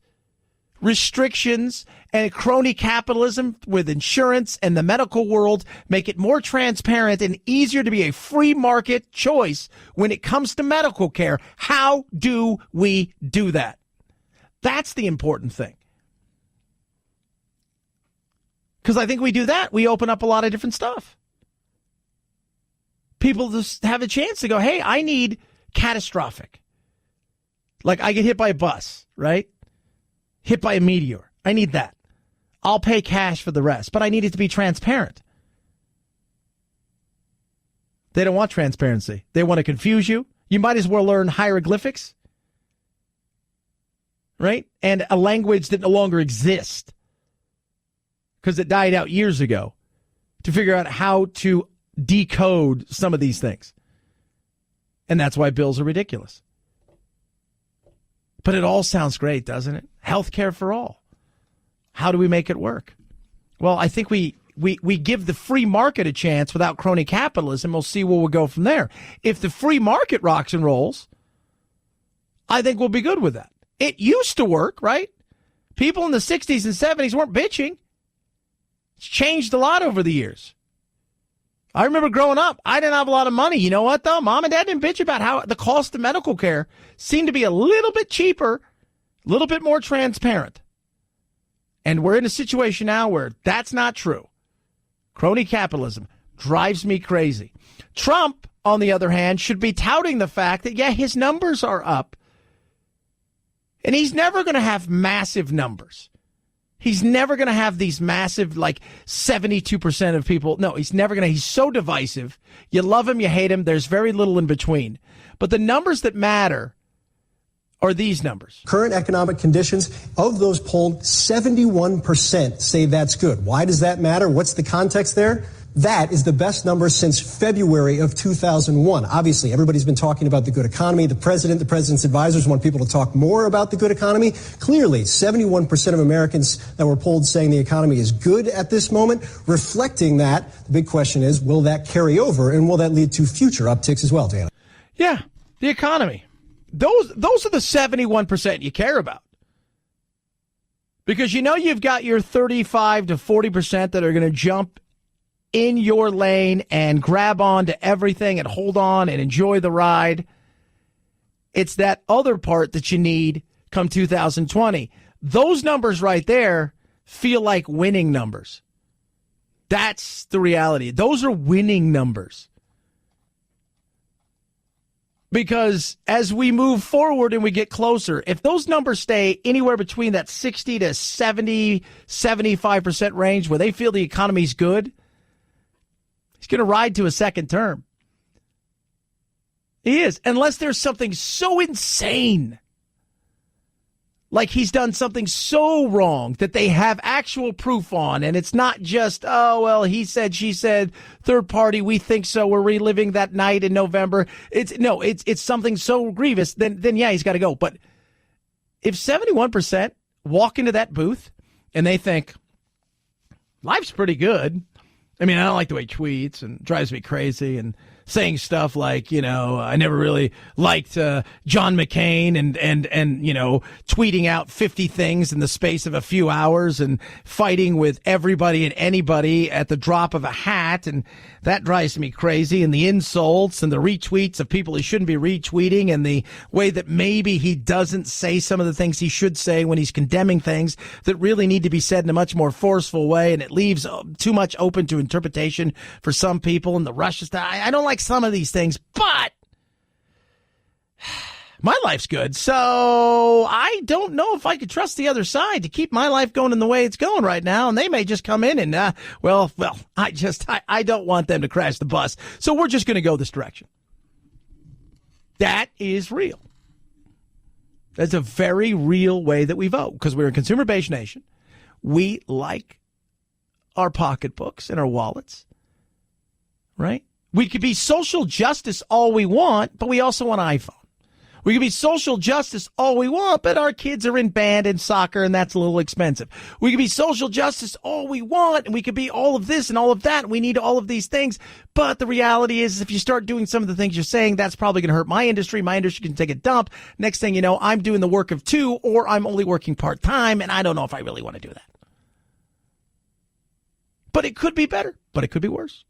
restrictions and crony capitalism with insurance and the medical world, make it more transparent and easier to be a free market choice when it comes to medical care? How do we do that? That's the important thing. Because I think we do that, we open up a lot of different stuff. People just have a chance to go, hey, I need catastrophic. Like I get hit by a bus, right? Hit by a meteor. I need that. I'll pay cash for the rest, but I need it to be transparent. They don't want transparency. They want to confuse you. You might as well learn hieroglyphics, right? And a language that no longer exists because it died out years ago, to figure out how to decode some of these things. And that's why bills are ridiculous. But it all sounds great, doesn't it? Healthcare for all. How do we make it work? Well, I think we give the free market a chance without crony capitalism. We'll see where we'll go from there. If the free market rocks and rolls, I think we'll be good with that. It used to work, right? People in the 60s and 70s weren't bitching. It's changed a lot over the years. I remember growing up, I didn't have a lot of money. You know what, though? Mom and Dad didn't bitch about how the cost of medical care seemed to be a little bit cheaper, a little bit more transparent. And we're in a situation now where that's not true. Crony capitalism drives me crazy. Trump, on the other hand, should be touting the fact that, yeah, his numbers are up. And he's never going to have massive numbers. He's never going to have these massive, like 72% of people. No, he's never going to. He's so divisive. You love him, you hate him. There's very little in between. But the numbers that matter are these numbers. Current economic conditions, of those polled, 71% say that's good. Why does that matter? What's the context there? That is the best number since February of 2001. Obviously, everybody's been talking about the good economy. The president's advisors want people to talk more about the good economy. Clearly, 71% of Americans that were polled saying the economy is good at this moment, reflecting that. The big question is, will that carry over, and will that lead to future upticks as well, Dana? Yeah, the economy. Those are the 71% you care about. Because you've got your 35 to 40% that are going to jump in your lane and grab on to everything and hold on and enjoy the ride. It's that other part that you need come 2020. Those numbers right there feel like winning numbers. That's the reality. Those are winning numbers. Because as we move forward and we get closer, if those numbers stay anywhere between that 60 to 70, 75% range where they feel the economy's good, he's going to ride to a second term. He is, unless there's something so insane, like he's done something so wrong that they have actual proof on, and it's not just, oh, well, he said, she said, third party, we think so, we're reliving that night in November. It's something so grievous, then yeah, he's got to go. But if 71% walk into that booth and they think, life's pretty good. I mean, I don't like the way he tweets and drives me crazy and saying stuff like, I never really liked John McCain and tweeting out 50 things in the space of a few hours and fighting with everybody and anybody at the drop of a hat. And that drives me crazy. And the insults and the retweets of people he shouldn't be retweeting, and the way that maybe he doesn't say some of the things he should say when he's condemning things that really need to be said in a much more forceful way. And it leaves too much open to interpretation for some people, and the Russia stuff. I don't like some of these things, but my life's good, so I don't know if I could trust the other side to keep my life going in the way it's going right now, and they may just come in and, I don't want them to crash the bus, so we're just going to go this direction. That is real. That's a very real way that we vote, because we're a consumer-based nation. We like our pocketbooks and our wallets, right? We could be social justice all we want, but we also want an iPhone. We could be social justice all we want, but our kids are in band and soccer, and that's a little expensive. We could be social justice all we want, and we could be all of this and all of that, and we need all of these things. But the reality is, if you start doing some of the things you're saying, that's probably going to hurt my industry. My industry can take a dump. Next thing you know, I'm doing the work of two, or I'm only working part-time, and I don't know if I really want to do that. But it could be better, but it could be worse.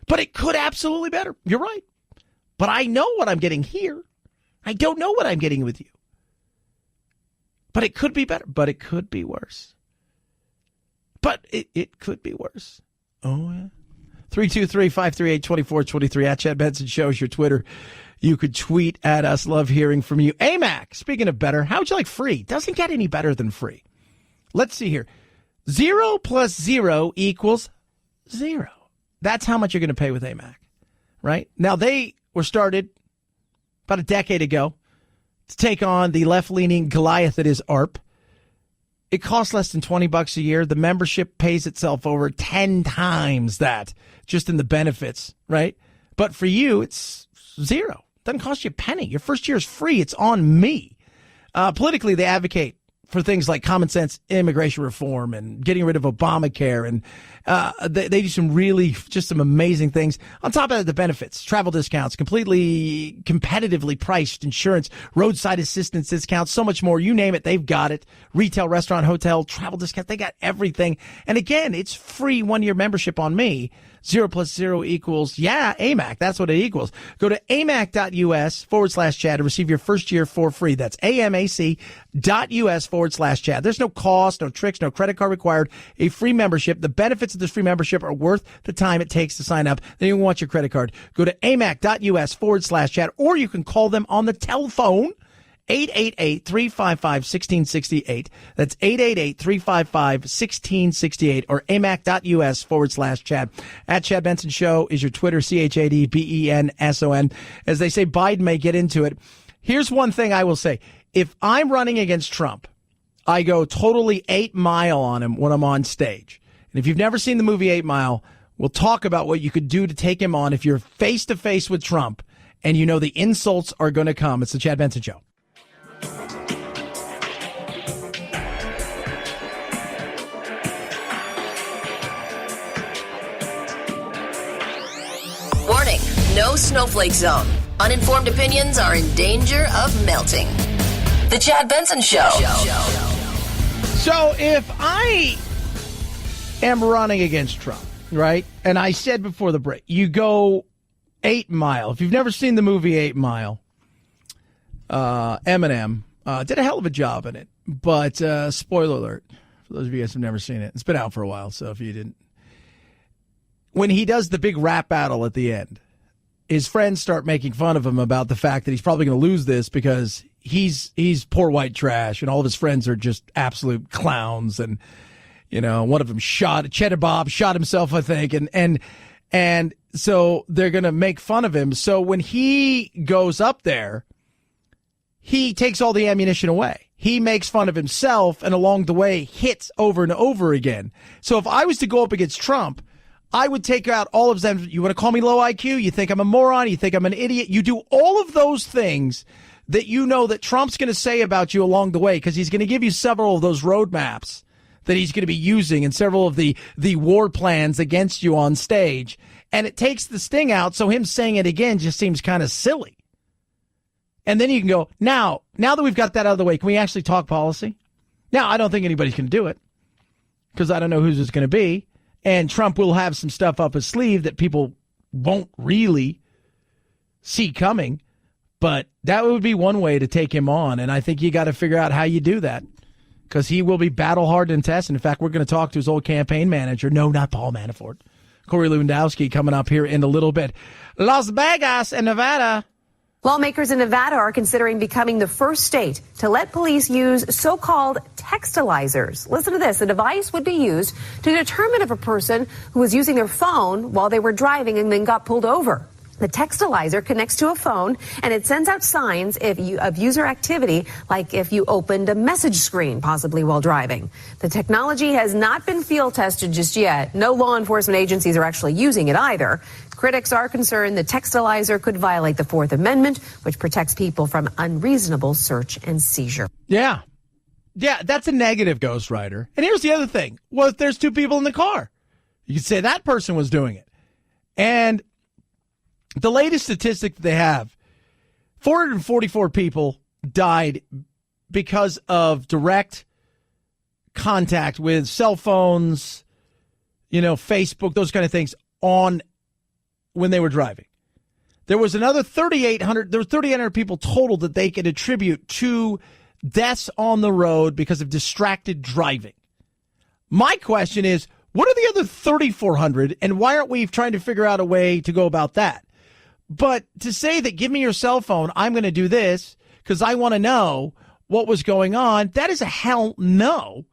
But it could absolutely better. You're right. But I know what I'm getting here. I don't know what I'm getting with you. But it could be better. But it could be worse. But it could be worse. Oh, yeah. 323-538-2423 at Chad Benson Show is your Twitter. You could tweet at us. Love hearing from you. AMAC, speaking of better, how would you like free? Doesn't get any better than free. Let's see here. 0 plus 0 equals 0. That's how much you're going to pay with AMAC, right? Now, they were started about a decade ago to take on the left-leaning Goliath that is ARP. It costs less than $20 a year. The membership pays itself over 10 times that just in the benefits, right? But for you, it's 0. Doesn't cost you a penny. Your first year is free. It's on me. Politically, they advocate for things like common sense immigration reform and getting rid of Obamacare. And they do some amazing things. On top of that, the benefits, travel discounts, completely competitively priced insurance, roadside assistance discounts, so much more. You name it, they've got it. Retail, restaurant, hotel, travel discount, they got everything. And again, it's free 1-year membership on me. 0 plus 0 equals, AMAC. That's what it equals. Go to amac.us/Chad to receive your first year for free. That's amac.us/Chad. There's no cost, no tricks, no credit card required. A free membership. The benefits of this free membership are worth the time it takes to sign up. Then you want your credit card. Go to amac.us/Chad, or you can call them on the telephone. 888-355-1668. That's 888-355-1668 or amac.us/Chad. At Chad Benson Show is your Twitter, ChadBenson. As they say, Biden may get into it. Here's one thing I will say. If I'm running against Trump, I go totally 8 Mile on him when I'm on stage. And if you've never seen the movie 8 Mile, we'll talk about what you could do to take him on if you're face to face with Trump and you know the insults are going to come. It's the Chad Benson Show. Warning, no snowflake zone. Uninformed opinions are in danger of melting. The Chad Benson Show. So if I am running against Trump, right, and I said before the break, you go 8 Mile. If you've never seen the movie 8 Mile, Eminem did a hell of a job in it. But spoiler alert, for those of you guys who've never seen it, it's been out for a while, so if you didn't. When he does the big rap battle at the end, his friends start making fun of him about the fact that he's probably going to lose this because he's poor white trash and all of his friends are just absolute clowns. And, one of them Cheddar Bob shot himself, I think. And so they're going to make fun of him. So when he goes up there, he takes all the ammunition away. He makes fun of himself and along the way hits over and over again. So if I was to go up against Trump, I would take out all of them. You want to call me low IQ? You think I'm a moron? You think I'm an idiot? You do all of those things that that Trump's going to say about you along the way because he's going to give you several of those roadmaps that he's going to be using and several of the war plans against you on stage. And it takes the sting out, so him saying it again just seems kind of silly. And then you can go, now that we've got that out of the way, can we actually talk policy? Now, I don't think anybody's going to do it because I don't know who's it's going to be. And Trump will have some stuff up his sleeve that people won't really see coming. But that would be one way to take him on. And I think you got to figure out how you do that because he will be battle hard and tested. In fact, we're going to talk to his old campaign manager. No, not Paul Manafort. Corey Lewandowski coming up here in a little bit. Las Vegas and Nevada. Lawmakers in Nevada are considering becoming the first state to let police use so-called textilizers. Listen to this. The device would be used to determine if a person who was using their phone while they were driving and then got pulled over. The textilizer connects to a phone, and it sends out signs of user activity, like if you opened a message screen, possibly while driving. The technology has not been field tested just yet. No law enforcement agencies are actually using it either. Critics are concerned the textilizer could violate the Fourth Amendment, which protects people from unreasonable search and seizure. Yeah, that's a negative, Ghost Rider. And here's the other thing. Well, if there's two people in the car, you could say that person was doing it. And the latest statistic that they have, 444 people died because of direct contact with cell phones, Facebook, those kind of things when they were driving. There was another 3,800 people total that they could attribute to deaths on the road because of distracted driving. My question is, what are the other 3,400 and why aren't we trying to figure out a way to go about that? But to say that, give me your cell phone, I'm going to do this because I want to know what was going on, that is a hell no.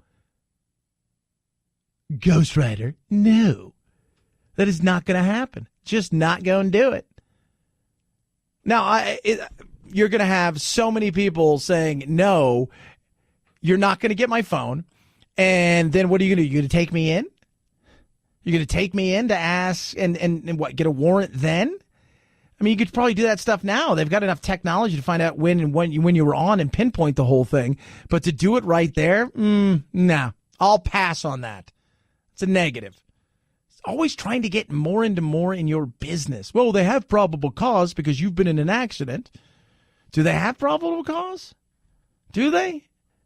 Ghost Rider, no. That is not going to happen. Just not going to do it. Now, you're going to have so many people saying, no, you're not going to get my phone. And then what are you going to do? You're going to take me in? You're going to take me in to ask and what, get a warrant then? I mean, you could probably do that stuff now. They've got enough technology to find out when you were on and pinpoint the whole thing. But to do it right there, nah, I'll pass on that. It's a negative. It's always trying to get more in your business. Well, they have probable cause because you've been in an accident. Do they have probable cause? Do they?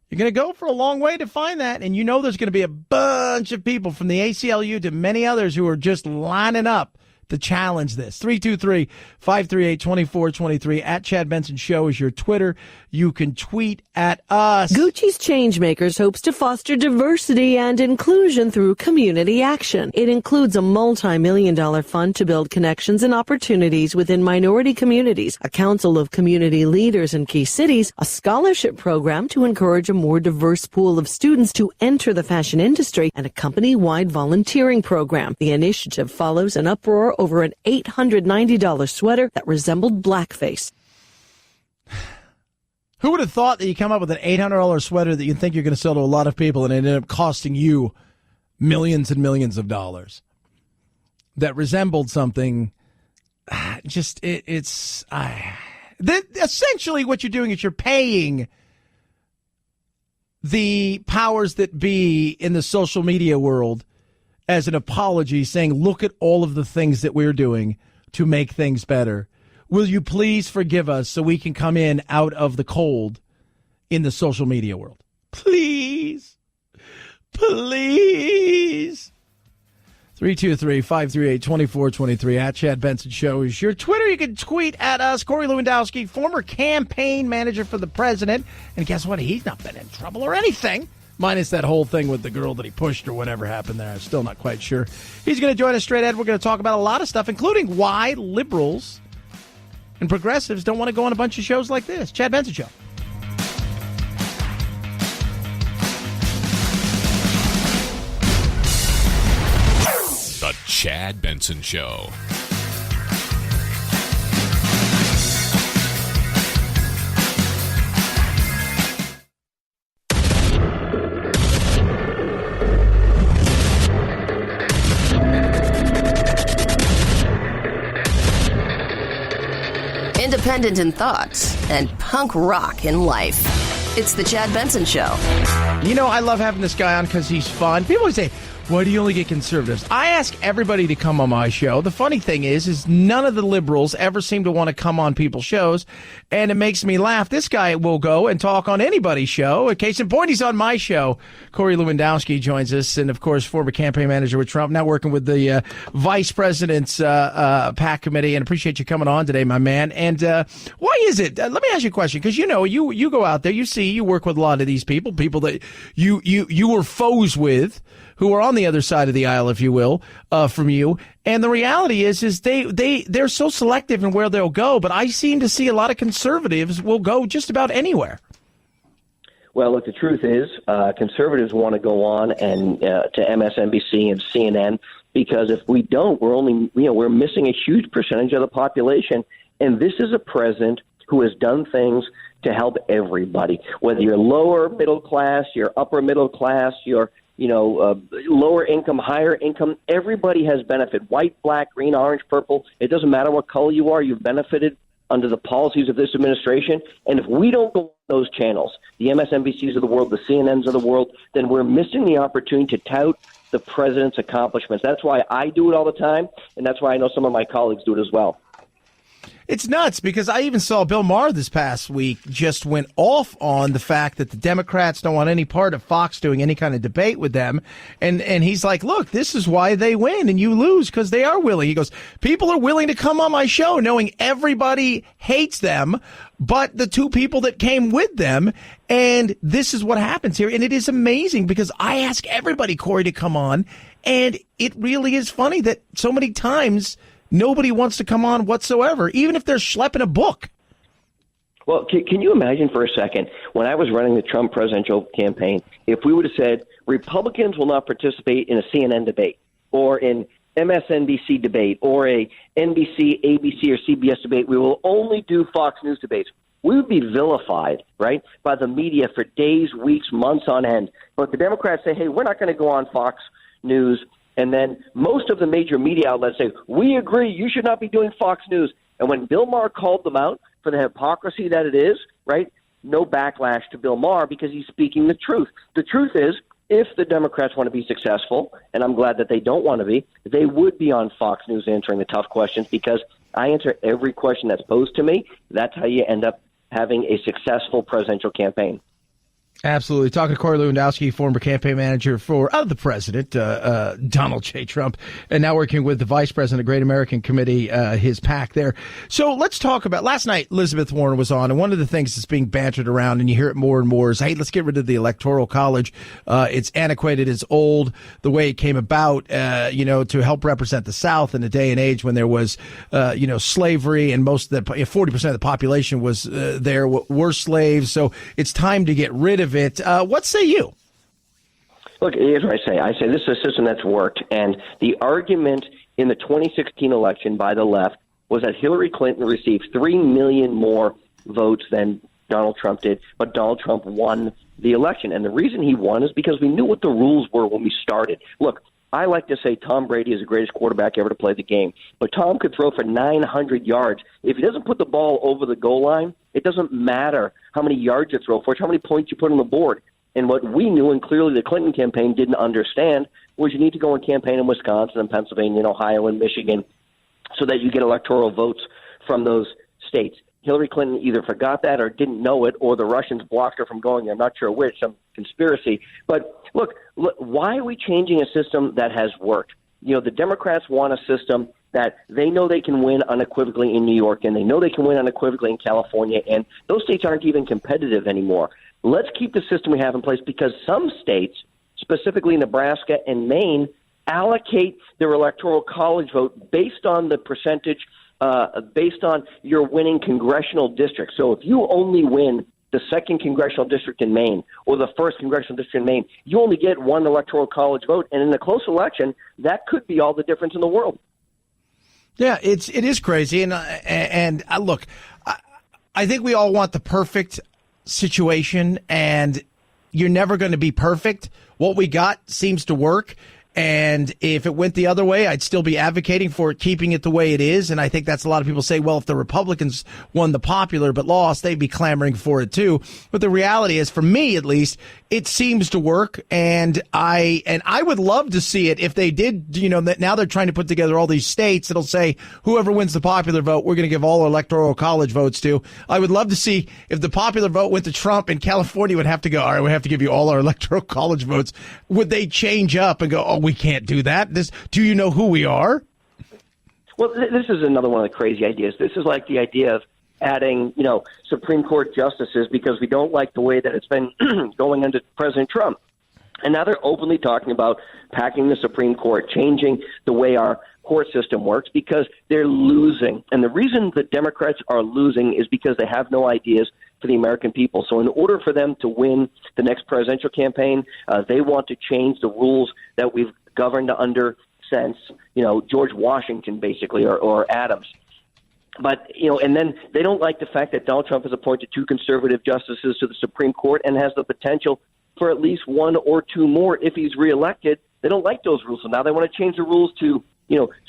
You're going to go for a long way to find that. And there's going to be a bunch of people from the ACLU to many others who are just lining up to challenge this. 323-538-2423 at Chad Benson Show is your Twitter. You can tweet at us. Gucci's Changemakers hopes to foster diversity and inclusion through community action. It includes a multi-million-dollar fund to build connections and opportunities within minority communities, a council of community leaders in key cities, a scholarship program to encourage a more diverse pool of students to enter the fashion industry, and a company-wide volunteering program. The initiative follows an uproar over an $890 sweater that resembled blackface. Who would have thought that you come up with an $800 sweater that you think you're going to sell to a lot of people and it ended up costing you millions and millions of dollars that resembled something? Essentially what you're doing is you're paying the powers that be in the social media world as an apology, saying, look at all of the things that we're doing to make things better. Will you please forgive us so we can come in out of the cold in the social media world? Please. Please. 323-538-2423 at Chad Benson Show is your Twitter. You can tweet at us. Corey Lewandowski, former campaign manager for the president. And guess what? He's not been in trouble or anything. Minus that whole thing with the girl that he pushed or whatever happened there. I'm still not quite sure. He's going to join us straight ahead. We're going to talk about a lot of stuff, including why liberals And progressives don't want to go on a bunch of shows like this. Chad Benson Show. The Chad Benson Show. Independent in thoughts and punk rock in life. It's the Chad Benson Show. You know, I love having this guy on because he's fun. People always say, why do you only get conservatives? I ask everybody to come on my show. The funny thing is none of the liberals ever seem to want to come on people's shows, and it makes me laugh. This guy will go and talk on anybody's show. Case in point, he's on my show. Corey Lewandowski joins us, and of course, former campaign manager with Trump, now working with the vice president's PAC committee, and appreciate you coming on today, my man. And why is it? Let me ask you a question, because you know, you go out there, you work with a lot of these people that you were foes with, who are on the other side of the aisle, if you will, from you. And the reality is they're so selective in where they'll go. But I seem to see a lot of conservatives will go just about anywhere. Well, look, the truth is conservatives want to go on and to MSNBC and CNN, because if we don't, we're missing a huge percentage of the population. And this is a president who has done things to help everybody, whether you're lower middle class, you're upper middle class, you're lower income, higher income. Everybody has benefit. White, black, green, orange, purple. It doesn't matter what color you are. You've benefited under the policies of this administration. And if we don't go on those channels, the MSNBCs of the world, the CNNs of the world, then we're missing the opportunity to tout the president's accomplishments. That's why I do it all the time, and that's why I know some of my colleagues do it as well. It's nuts, because I even saw Bill Maher this past week just went off on the fact that the Democrats don't want any part of Fox doing any kind of debate with them. And he's like, look, this is why they win and you lose, because they are willing. He goes, people are willing to come on my show knowing everybody hates them, but the two people that came with them. And this is what happens here. And it is amazing, because I ask everybody, Corey, to come on. And it really is funny that so many times nobody wants to come on whatsoever, even if they're schlepping a book. Well, can you imagine for a second, when I was running the Trump presidential campaign, if we would have said Republicans will not participate in a CNN debate or in MSNBC debate or a NBC, ABC, or CBS debate, we will only do Fox News debates. We would be vilified, right, by the media for days, weeks, months on end. But the Democrats say, hey, we're not going to go on Fox News. And then most of the major media outlets say, we agree, you should not be doing Fox News. And when Bill Maher called them out for the hypocrisy that it is, right, no backlash to Bill Maher, because he's speaking the truth. The truth is, if the Democrats want to be successful, and I'm glad that they don't want to be, they would be on Fox News answering the tough questions, because I answer every question that's posed to me. That's how you end up having a successful presidential campaign. Absolutely. Talking to Corey Lewandowski, former campaign manager for the president, Donald J. Trump, and now working with the vice president of Great American Committee, his PAC there. So let's talk about, last night Elizabeth Warren was on, and one of the things that's being bantered around, and you hear it more and more, is, hey, let's get rid of the Electoral College. It's antiquated, it's old, the way it came about, to help represent the South in a day and age when there was, slavery, and most of the 40% of the population was there were slaves. So it's time to get rid of it. What say you? Look, here's what I say this is a system that's worked, and the argument in the 2016 election by the left was that Hillary Clinton received 3 million more votes than Donald Trump did, but Donald Trump won the election. And the reason he won is because we knew what the rules were when we started. Look, I like to say Tom Brady is the greatest quarterback ever to play the game, but Tom could throw for 900 yards. If he doesn't put the ball over the goal line, it doesn't matter how many yards you throw for, it's how many points you put on the board. And what we knew, and clearly the Clinton campaign didn't understand, was you need to go and campaign in Wisconsin and Pennsylvania and Ohio and Michigan so that you get electoral votes from those states. Hillary Clinton either forgot that or didn't know it, or the Russians blocked her from going there. I'm not sure which, some conspiracy. But look, why are we changing a system that has worked? The Democrats want a system that they know they can win unequivocally in New York, and they know they can win unequivocally in California, and those states aren't even competitive anymore. Let's keep the system we have in place, because some states, specifically Nebraska and Maine, allocate their Electoral College vote based on the percentage based on your winning congressional district. So if you only win the 2nd congressional district in Maine or the 1st congressional district in Maine, you only get 1 Electoral College vote. And in a close election, that could be all the difference in the world. Yeah, it is crazy. And look, I think we all want the perfect situation, and you're never going to be perfect. What we got seems to work. And if it went the other way, I'd still be advocating for keeping it the way it is. And I think that's a lot of people say, well, if the Republicans won the popular but lost, they'd be clamoring for it too. But the reality is, for me at least, it seems to work. And I would love to see it if they did, that now they're trying to put together all these states that'll say whoever wins the popular vote, we're going to give all Electoral College votes to. I would love to see if the popular vote went to Trump and California would have to go, all right, we have to give you all our Electoral College votes. Would they change up and go, oh, we can't do that? Do you know who we are? Well, this is another one of the crazy ideas. This is like the idea of adding, Supreme Court justices because we don't like the way that it's been going under President Trump. And now they're openly talking about packing the Supreme Court, changing the way our court system works because they're losing. And the reason the Democrats are losing is because they have no ideas for the American people. So in order for them to win the next presidential campaign, they want to change the rules that we've governed under since, George Washington, basically, or Adams. But, and then they don't like the fact that Donald Trump has appointed 2 conservative justices to the Supreme Court and has the potential for at least 1 or 2 more if he's reelected. They don't like those rules. So now they want to change the rules to,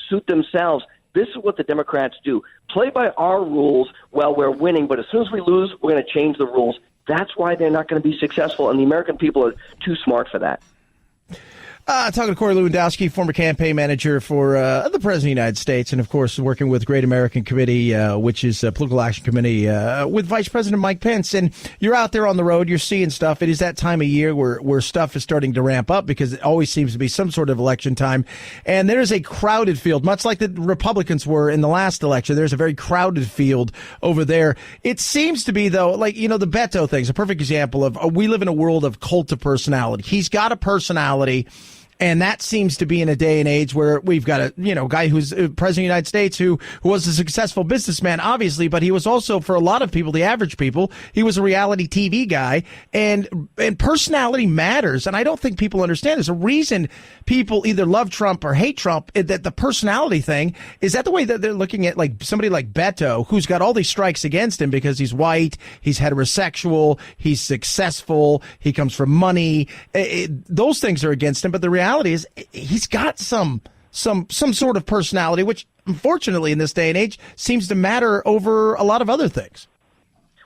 suit themselves. This is what the Democrats do. Play by our rules while we're winning, but as soon as we lose, we're going to change the rules. That's why they're not going to be successful, and the American people are too smart for that. Talking to Corey Lewandowski, former campaign manager for the President of the United States, and, of course, working with Great American Committee, which is a political action committee with Vice President Mike Pence. And you're out there on the road. You're seeing stuff. It is that time of year where stuff is starting to ramp up because it always seems to be some sort of election time. And there is a crowded field, much like the Republicans were in the last election. There's a very crowded field over there. It seems to be, though, like, the Beto thing's a perfect example of we live in a world of cult of personality. He's got a personality. And that seems to be in a day and age where we've got a, guy who's president of the United States who was a successful businessman, obviously, but he was also, for a lot of people, the average people, he was a reality TV guy. And personality matters. And I don't think people understand. There's a reason people either love Trump or hate Trump, that the personality thing is that the way that they're looking at, like, somebody like Beto, who's got all these strikes against him because he's white, he's heterosexual, he's successful, he comes from money. Those things are against him. But the reality is he's got some sort of personality, which unfortunately in this day and age seems to matter over a lot of other things.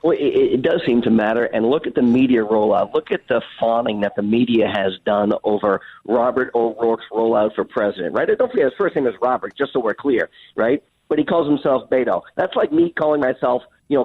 Well, it does seem to matter. And look at the media rollout. Look at the fawning that the media has done over Robert O'Rourke's rollout for president, right? Don't forget his first name is Robert, just so we're clear, right? But he calls himself Beto. That's like me calling myself,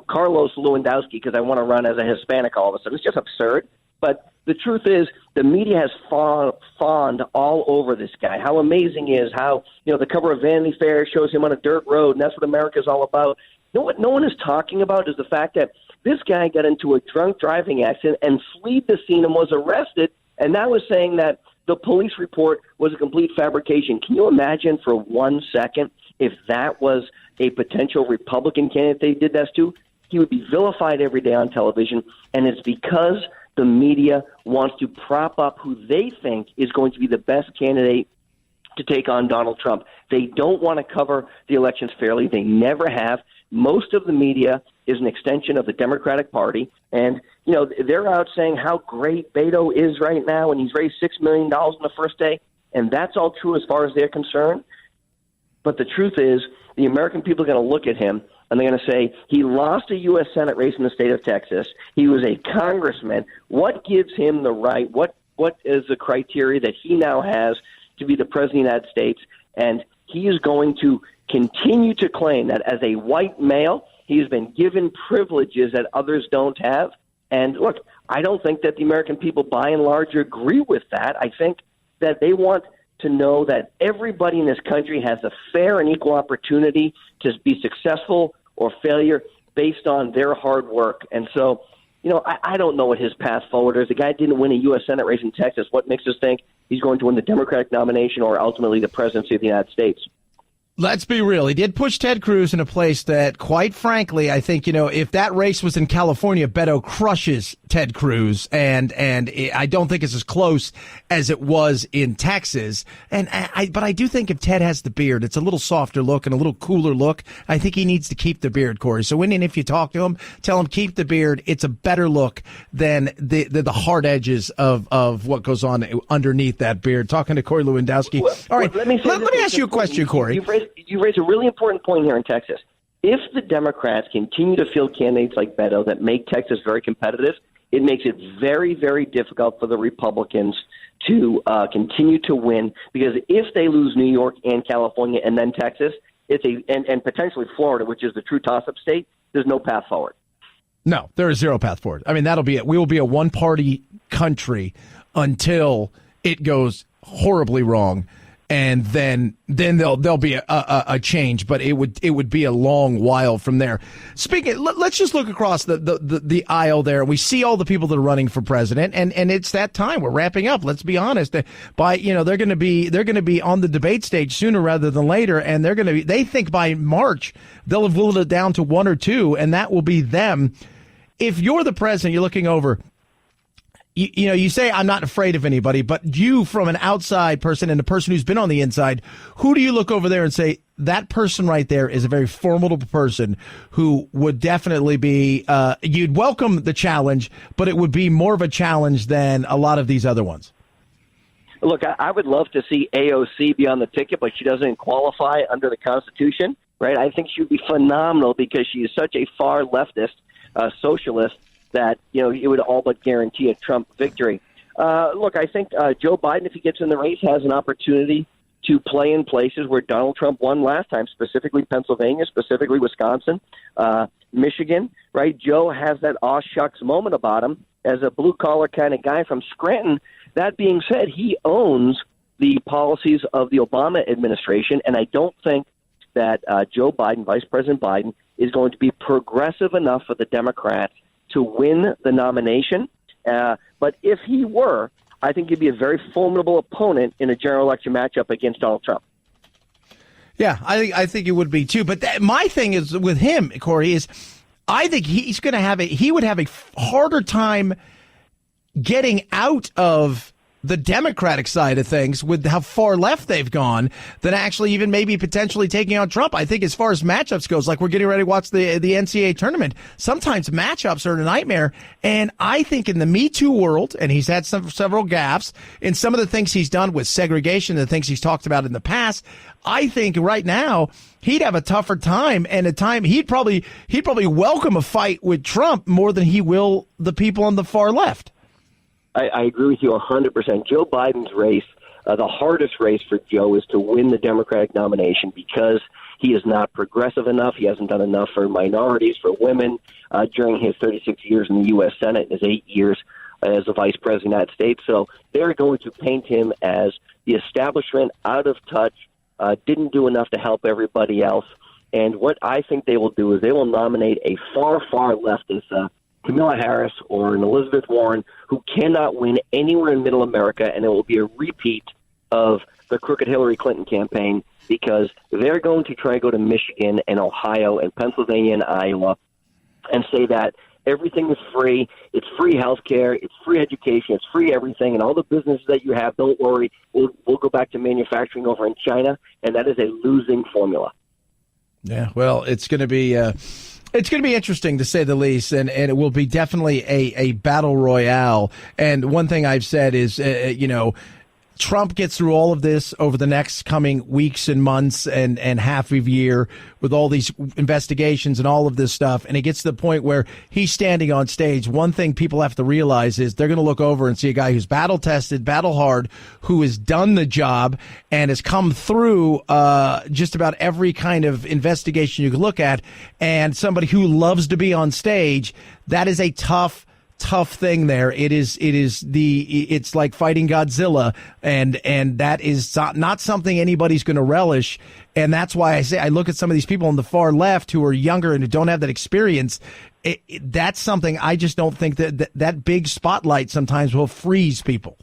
Carlos Lewandowski because I want to run as a Hispanic all of a sudden. It's just absurd. But the truth is, the media has fawned all over this guy. How amazing is how, the cover of Vanity Fair shows him on a dirt road, and that's what America's all about. What no one is talking about is the fact that this guy got into a drunk driving accident and fled the scene and was arrested, and now is saying that the police report was a complete fabrication. Can you imagine for 1 second if that was a potential Republican candidate they did that to? He would be vilified every day on television, and it's because the media wants to prop up who they think is going to be the best candidate to take on Donald Trump. They don't want to cover the elections fairly. They never have. Most of the media is an extension of the Democratic Party. And, they're out saying how great Beto is right now, and he's raised $6 million on the first day. And that's all true as far as they're concerned. But the truth is, the American people are going to look at him and they're going to say, he lost a U.S. Senate race in the state of Texas. He was a congressman. What gives him the right? What is the criteria that he now has to be the president of the United States? And he is going to continue to claim that as a white male, he has been given privileges that others don't have. And look, I don't think that the American people by and large agree with that. I think that they want to know that everybody in this country has a fair and equal opportunity to be successful or failure based on their hard work. And so, I don't know what his path forward is. The guy didn't win a U.S. Senate race in Texas. What makes us think he's going to win the Democratic nomination or ultimately the presidency of the United States? Let's be real. He did push Ted Cruz in a place that, quite frankly, I think, if that race was in California, Beto crushes Ted Cruz, and I don't think it's as close as it was in Texas. But I do think if Ted has the beard, it's a little softer look and a little cooler look. I think he needs to keep the beard, Corey. So when and if you talk to him, tell him keep the beard. It's a better look than the hard edges of what goes on underneath that beard. Talking to Corey Lewandowski. All right, let me ask you a question, Corey. You raise a really important point here in Texas. If the Democrats continue to field candidates like Beto that make Texas very competitive, it makes it very, very difficult for the Republicans to continue to win, because if they lose New York and California and then Texas, and potentially Florida, which is the true toss-up state, there's no path forward. No, there is zero path forward. I mean, that'll be it. We will be a one-party country until it goes horribly wrong. And then there'll be a change, but it would be a long while from there. Speaking, let's just look across the aisle there. We see all the people that are running for president, and it's that time. We're wrapping up. Let's be honest. They're going to be on the debate stage sooner rather than later, and they think by March they'll have whittled it down to one or two, and that will be them. If you're the president, you're looking over. You say, I'm not afraid of anybody, but you, from an outside person and a person who's been on the inside, who do you look over there and say, that person right there is a very formidable person who would definitely be, you'd welcome the challenge, but it would be more of a challenge than a lot of these other ones? Look, I would love to see AOC be on the ticket, but she doesn't qualify under the Constitution, right? I think she would be phenomenal because she is such a far leftist socialist that, it would all but guarantee a Trump victory. Look, I think Joe Biden, if he gets in the race, has an opportunity to play in places where Donald Trump won last time, specifically Pennsylvania, specifically Wisconsin, Michigan, right? Joe has that aw shucks moment about him as a blue-collar kind of guy from Scranton. That being said, he owns the policies of the Obama administration, and I don't think that Joe Biden, Vice President Biden, is going to be progressive enough for the Democrats to win the nomination. But if he were, I think he'd be a very formidable opponent in a general election matchup against Donald Trump. Yeah, I think it would be too. But my thing is with him, Corey, is I think he would have a harder time getting out of the Democratic side of things with how far left they've gone than actually even maybe potentially taking out Trump. I think as far as matchups goes, like we're getting ready to watch the NCAA tournament, sometimes matchups are a nightmare. And I think in the Me Too world, and he's had several gaffes in some of the things he's done with segregation, the things he's talked about in the past, I think right now he'd have a tougher time, and he'd probably welcome a fight with Trump more than he will the people on the far left. I agree with you 100%. Joe Biden's race, the hardest race for Joe is to win the Democratic nomination because he is not progressive enough. He hasn't done enough for minorities, for women during his 36 years in the U.S. Senate, his 8 years as a vice president of the United States. So they're going to paint him as the establishment, out of touch, didn't do enough to help everybody else. And what I think they will do is they will nominate a far, far leftist Kamala Harris or an Elizabeth Warren who cannot win anywhere in middle America, and it will be a repeat of the crooked Hillary Clinton campaign because they're going to try to go to Michigan and Ohio and Pennsylvania and Iowa and say that everything is free. It's free health care. It's free education. It's free everything. And all the businesses that you have, don't worry, we'll go back to manufacturing over in China, and that is a losing formula. Yeah, well, it's going to be interesting to say the least, and it will be definitely a battle royale. And one thing I've said is, Trump gets through all of this over the next coming weeks and months and half of year with all these investigations and all of this stuff. And it gets to the point where he's standing on stage. One thing people have to realize is they're going to look over and see a guy who's battle tested, battle hard, who has done the job and has come through just about every kind of investigation you can look at. And somebody who loves to be on stage. That is a tough thing there. It's like fighting Godzilla, and that is not something anybody's going to relish. And that's why I say I look at some of these people on the far left who are younger and who don't have that experience. That's something I just don't think that big spotlight sometimes will freeze people.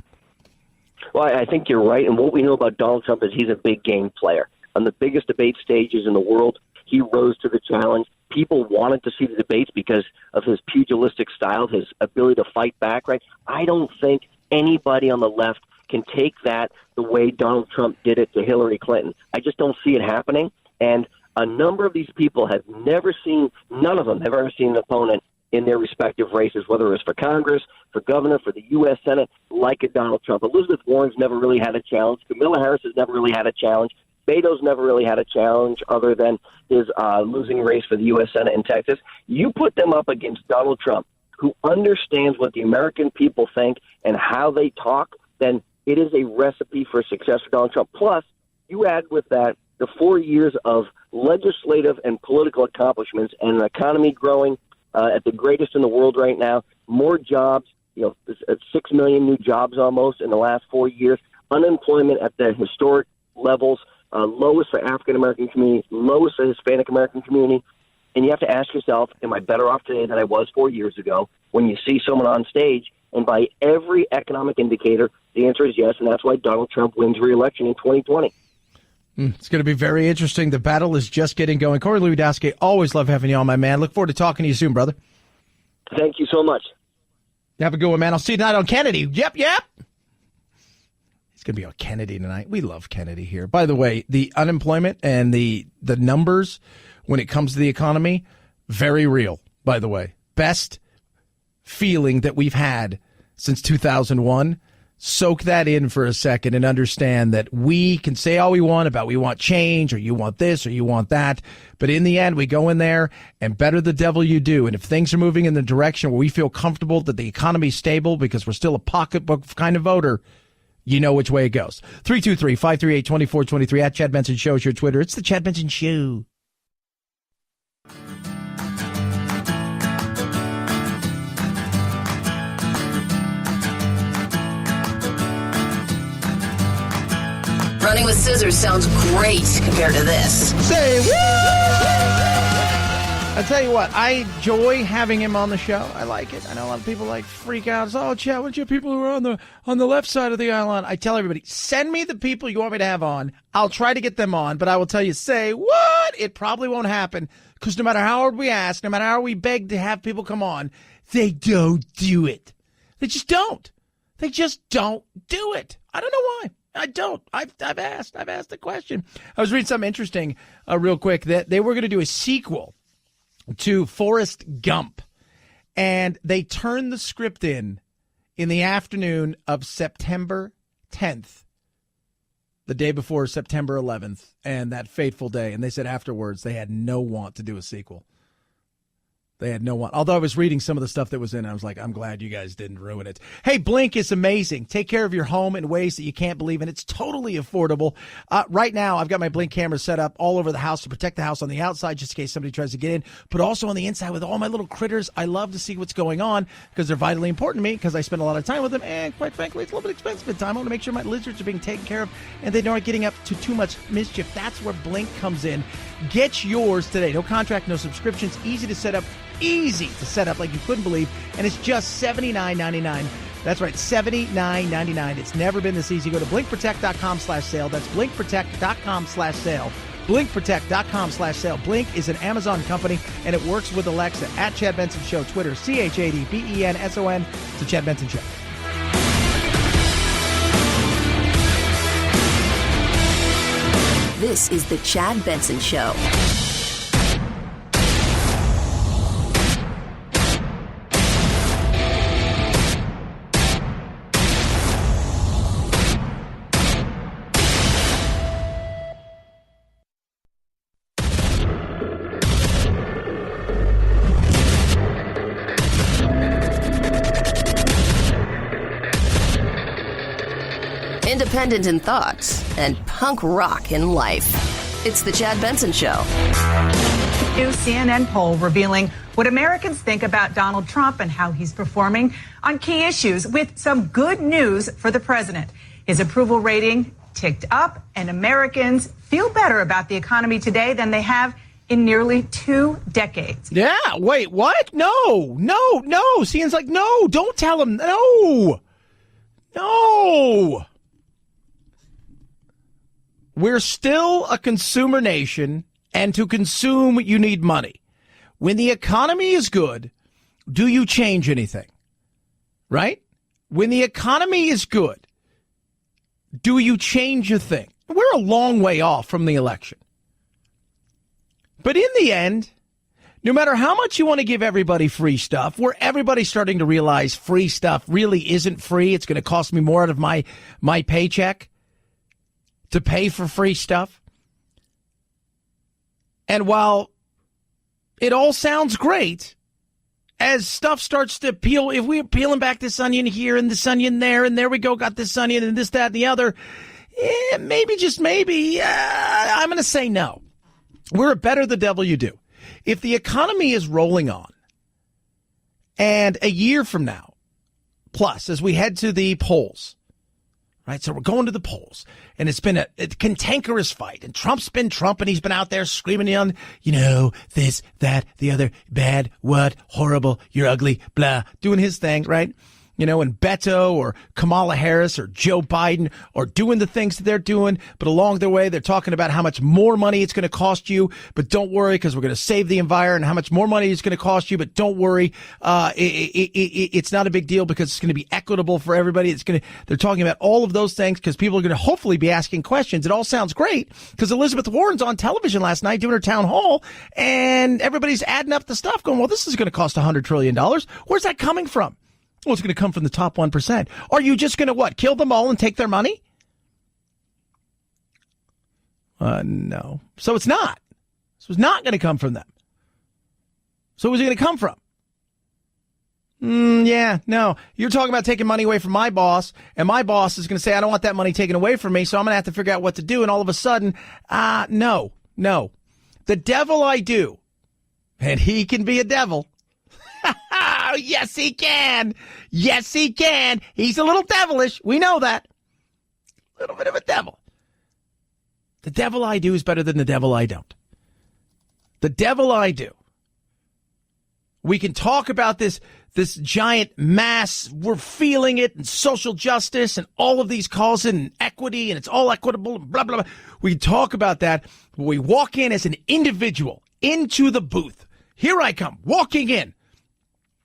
Well, I think you're right. And what we know about Donald Trump is he's a big game player. on the biggest debate stages in the world. He rose to the challenge. People wanted to see the debates because of his pugilistic style, his ability to fight back, right? I don't think anybody on the left can take that the way Donald Trump did it to Hillary Clinton. I just don't see it happening. And a number of these people have never seen, none of them have ever seen an opponent in their respective races, whether it was for Congress, for governor, for the U.S. Senate, like a Donald Trump. Elizabeth Warren's never really had a challenge. Kamala Harris has never really had a challenge. Beto's never really had a challenge other than his losing race for the U.S. Senate in Texas. You put them up against Donald Trump, who understands what the American people think and how they talk, then it is a recipe for success for Donald Trump. Plus, you add with that the 4 years of legislative and political accomplishments and an economy growing at the greatest in the world right now, more jobs, 6 million new jobs almost in the last 4 years, unemployment at the historic levels, lowest for African-American communities, lowest for Hispanic-American community. And you have to ask yourself, am I better off today than I was 4 years ago when you see someone on stage? And by every economic indicator, the answer is yes, and that's why Donald Trump wins re-election in 2020. It's going to be very interesting. The battle is just getting going. Corey Lewandowski, always love having you on, my man. Look forward to talking to you soon, brother. Thank you so much. Have a good one, man. I'll see you tonight on Kennedy. Yep. It's going to be on Kennedy tonight. We love Kennedy here. By the way, the unemployment and the numbers when it comes to the economy, very real, by the way. Best feeling that we've had since 2001. Soak that in for a second and understand that we can say all we want about we want change or you want this or you want that. But in the end, we go in there and better the devil you do. And if things are moving in the direction where we feel comfortable that the economy is stable because we're still a pocketbook kind of voter, you know which way it goes. 323-538-2423 at Chad Benson Show is your Twitter. It's the Chad Benson Show. Running with scissors sounds great compared to this. Say what? I tell you what, I enjoy having him on the show. I like it. I know a lot of people freak out. Oh, Chad, what's your people who are on the left side of the aisle on? I tell everybody, send me the people you want me to have on. I'll try to get them on, but I will tell you, say what? It probably won't happen because no matter how hard we ask, no matter how we beg to have people come on, they don't do it. They just don't. They just don't do it. I don't know why. I don't. I've asked the question. I was reading something interesting real quick that they were going to do a sequel to Forrest Gump, and they turned the script in the afternoon of September 10th, the day before September 11th, and that fateful day. And they said afterwards they had no want to do a sequel. They had no one. Although I was reading some of the stuff that was in it, I was like, I'm glad you guys didn't ruin it. Hey, Blink is amazing. Take care of your home in ways that you can't believe, and it's totally affordable. Right now, I've got my Blink cameras set up all over the house to protect the house on the outside just in case somebody tries to get in, but also on the inside with all my little critters. I love to see what's going on because they're vitally important to me because I spend a lot of time with them, and quite frankly, it's a little bit expensive at time. I want to make sure my lizards are being taken care of and they aren't getting up to too much mischief. That's where Blink comes in. Get yours today. No contract, no subscriptions, easy to set up. Easy to set up like you couldn't believe, and it's just $79.99. That's right, $79.99. It's never been this easy. Go to blinkprotect.com/sale. That's blinkprotect.com/sale. blinkprotect.com/sale. Blink is an Amazon company, and it works with Alexa. At Chad Benson Show, Twitter, ChadBenson. It's the Chad Benson Show. This is the Chad Benson Show. Independent in thoughts and punk rock in life. It's the Chad Benson Show. New CNN poll revealing what Americans think about Donald Trump and how he's performing on key issues, with some good news for the president. His approval rating ticked up, and Americans feel better about the economy today than they have in nearly 2 decades. Yeah, wait, what? No. CNN's like, no, don't tell him. No. We're still a consumer nation, and to consume, you need money. When the economy is good, do you change anything? Right? When the economy is good, do you change a thing? We're a long way off from the election. But in the end, no matter how much you want to give everybody free stuff, where everybody's starting to realize free stuff really isn't free, it's going to cost me more out of my paycheck to pay for free stuff. And while it all sounds great, as stuff starts to peel, if we're peeling back this onion here and this onion there, and there we go, got this onion and this, that, and the other, maybe, just maybe, I'm going to say no. We're a better the devil you do. If the economy is rolling on, and a year from now, plus, as we head to the polls, right? So we're going to the polls, and it's been a cantankerous fight, and Trump's been Trump, and he's been out there screaming on, this, that, the other, bad, what, horrible, you're ugly, blah, doing his thing, right? And Beto or Kamala Harris or Joe Biden are doing the things that they're doing, but along their way, they're talking about how much more money it's going to cost you, but don't worry, because we're going to save the environment, and how much more money it's going to cost you, but don't worry, it's not a big deal because it's going to be equitable for everybody. They're talking about all of those things because people are going to hopefully be asking questions. It all sounds great because Elizabeth Warren's on television last night doing her town hall, and everybody's adding up the stuff going, well, this is going to cost $100 trillion. Where's that coming from? Well, it's going to come from the top 1%. Are you just going to, kill them all and take their money? No. So it's not. So it's not going to come from them. So where's it going to come from? Yeah, no. You're talking about taking money away from my boss, and my boss is going to say, I don't want that money taken away from me, so I'm going to have to figure out what to do, and all of a sudden, no. The devil I do, and he can be a devil. Yes, he can. Yes, he can. He's a little devilish. We know that. A little bit of a devil. The devil I do is better than the devil I don't. The devil I do. We can talk about this giant mass. We're feeling it, and social justice and all of these calls and equity, and it's all equitable and blah, blah, blah. We can talk about that. But we walk in as an individual into the booth. Here I come, walking in.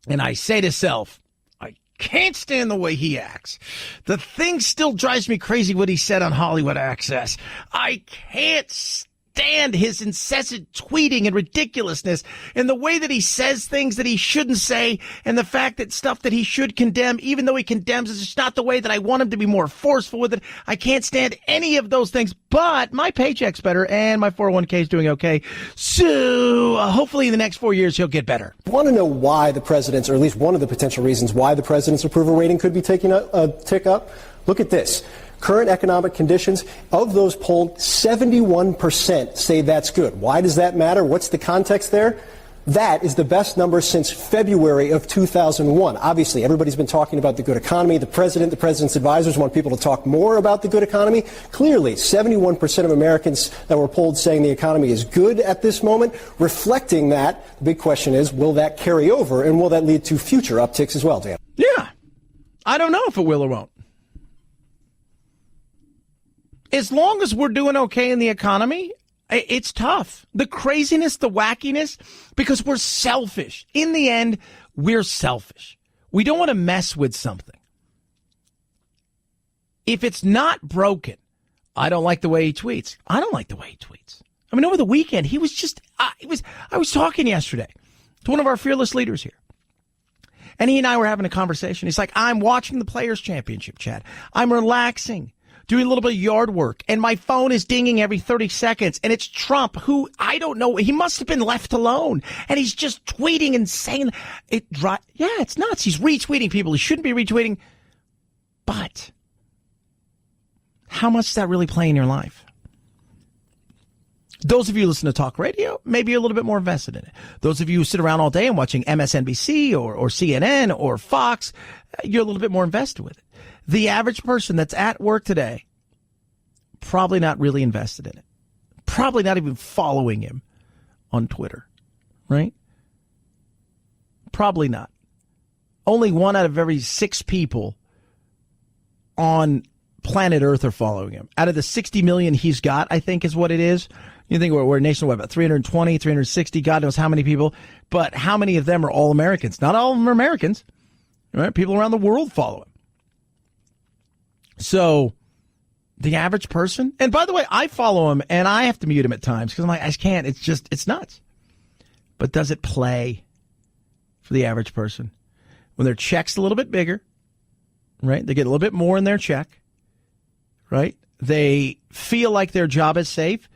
And I say to self, I can't stand the way he acts. The thing still drives me crazy what he said on Hollywood Access. I can't stand his incessant tweeting and ridiculousness, and the way that he says things that he shouldn't say, and the fact that stuff that he should condemn, even though he condemns, is just not the way that I want him to be more forceful with it. I can't stand any of those things, but my paycheck's better, and my 401k is doing okay. So hopefully in the next 4 years, he'll get better. Want to know why the president's, or at least one of the potential reasons why the president's approval rating could be taking a tick up? Look at this. Current economic conditions, of those polled, 71% say that's good. Why does that matter? What's the context there? That is the best number since February of 2001. Obviously, everybody's been talking about the good economy. The president's advisors want people to talk more about the good economy. Clearly, 71% of Americans that were polled saying the economy is good at this moment. Reflecting that, the big question is, will that carry over, and will that lead to future upticks as well, Dan? Yeah. I don't know if it will or won't. As long as we're doing okay in the economy, it's tough. The craziness, the wackiness, because we're selfish. In the end, we're selfish. We don't want to mess with something. If it's not broken, I don't like the way he tweets. I don't like the way he tweets. I mean, over the weekend, he was just, I was talking yesterday to one of our fearless leaders here. And he and I were having a conversation. He's like, I'm watching the Players Championship, Chad. I'm relaxing, doing a little bit of yard work, and my phone is dinging every 30 seconds, and it's Trump, who, I don't know, he must have been left alone, and he's just tweeting and saying it. Yeah, it's nuts. He's retweeting people he shouldn't be retweeting, but how much does that really play in your life? Those of you who listen to talk radio, maybe you're a little bit more invested in it. Those of you who sit around all day and watching MSNBC or CNN or Fox, you're a little bit more invested with it. The average person that's at work today, probably not really invested in it. Probably not even following him on Twitter, right? Probably not. Only 1 out of every 6 people on planet Earth are following him. Out of the 60 million he's got, I think is what it is. You think we're nationwide, about 320, 360, God knows how many people. But how many of them are all Americans? Not all of them are Americans. Right? People around the world follow him. So the average person, and by the way, I follow him and I have to mute him at times because I'm like, I can't. It's nuts. But does it play for the average person? When their check's a little bit bigger, right? They get a little bit more in their check, right? They feel like their job is safe.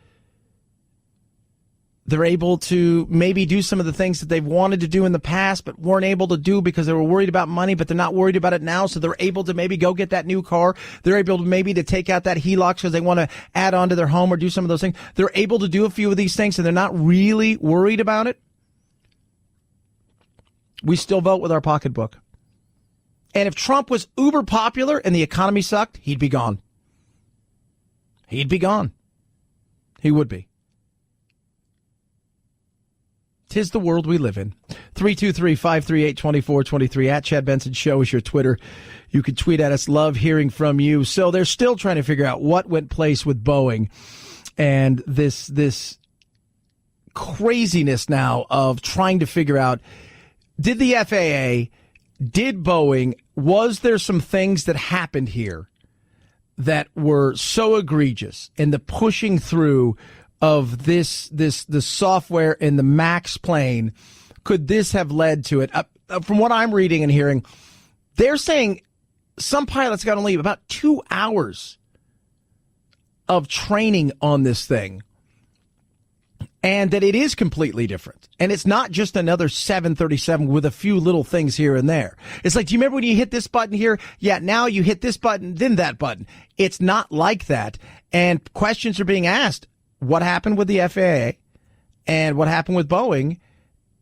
They're able to maybe do some of the things that they've wanted to do in the past but weren't able to do because they were worried about money, but they're not worried about it now, so they're able to maybe go get that new car. They're able to maybe to take out that HELOC because they want to add on to their home or do some of those things. They're able to do a few of these things, and they're not really worried about it. We still vote with our pocketbook. And if Trump was uber popular and the economy sucked, he'd be gone. He'd be gone. He would be. 'Tis the world we live in. 323-538-2423 at Chad Benson Show is your Twitter. You can tweet at us. Love hearing from you. So they're still trying to figure out what went place with Boeing and this craziness now of trying to figure out, did the FAA, did Boeing, was there some things that happened here that were so egregious in the pushing through of the software in the MAX plane? Could this have led to it? From what I'm reading and hearing, they're saying some pilots got only about 2 hours of training on this thing, and that it is completely different. And it's not just another 737 with a few little things here and there. It's like, do you remember when you hit this button here? Yeah, now you hit this button, then that button. It's not like that. And questions are being asked. What happened with the FAA and what happened with Boeing,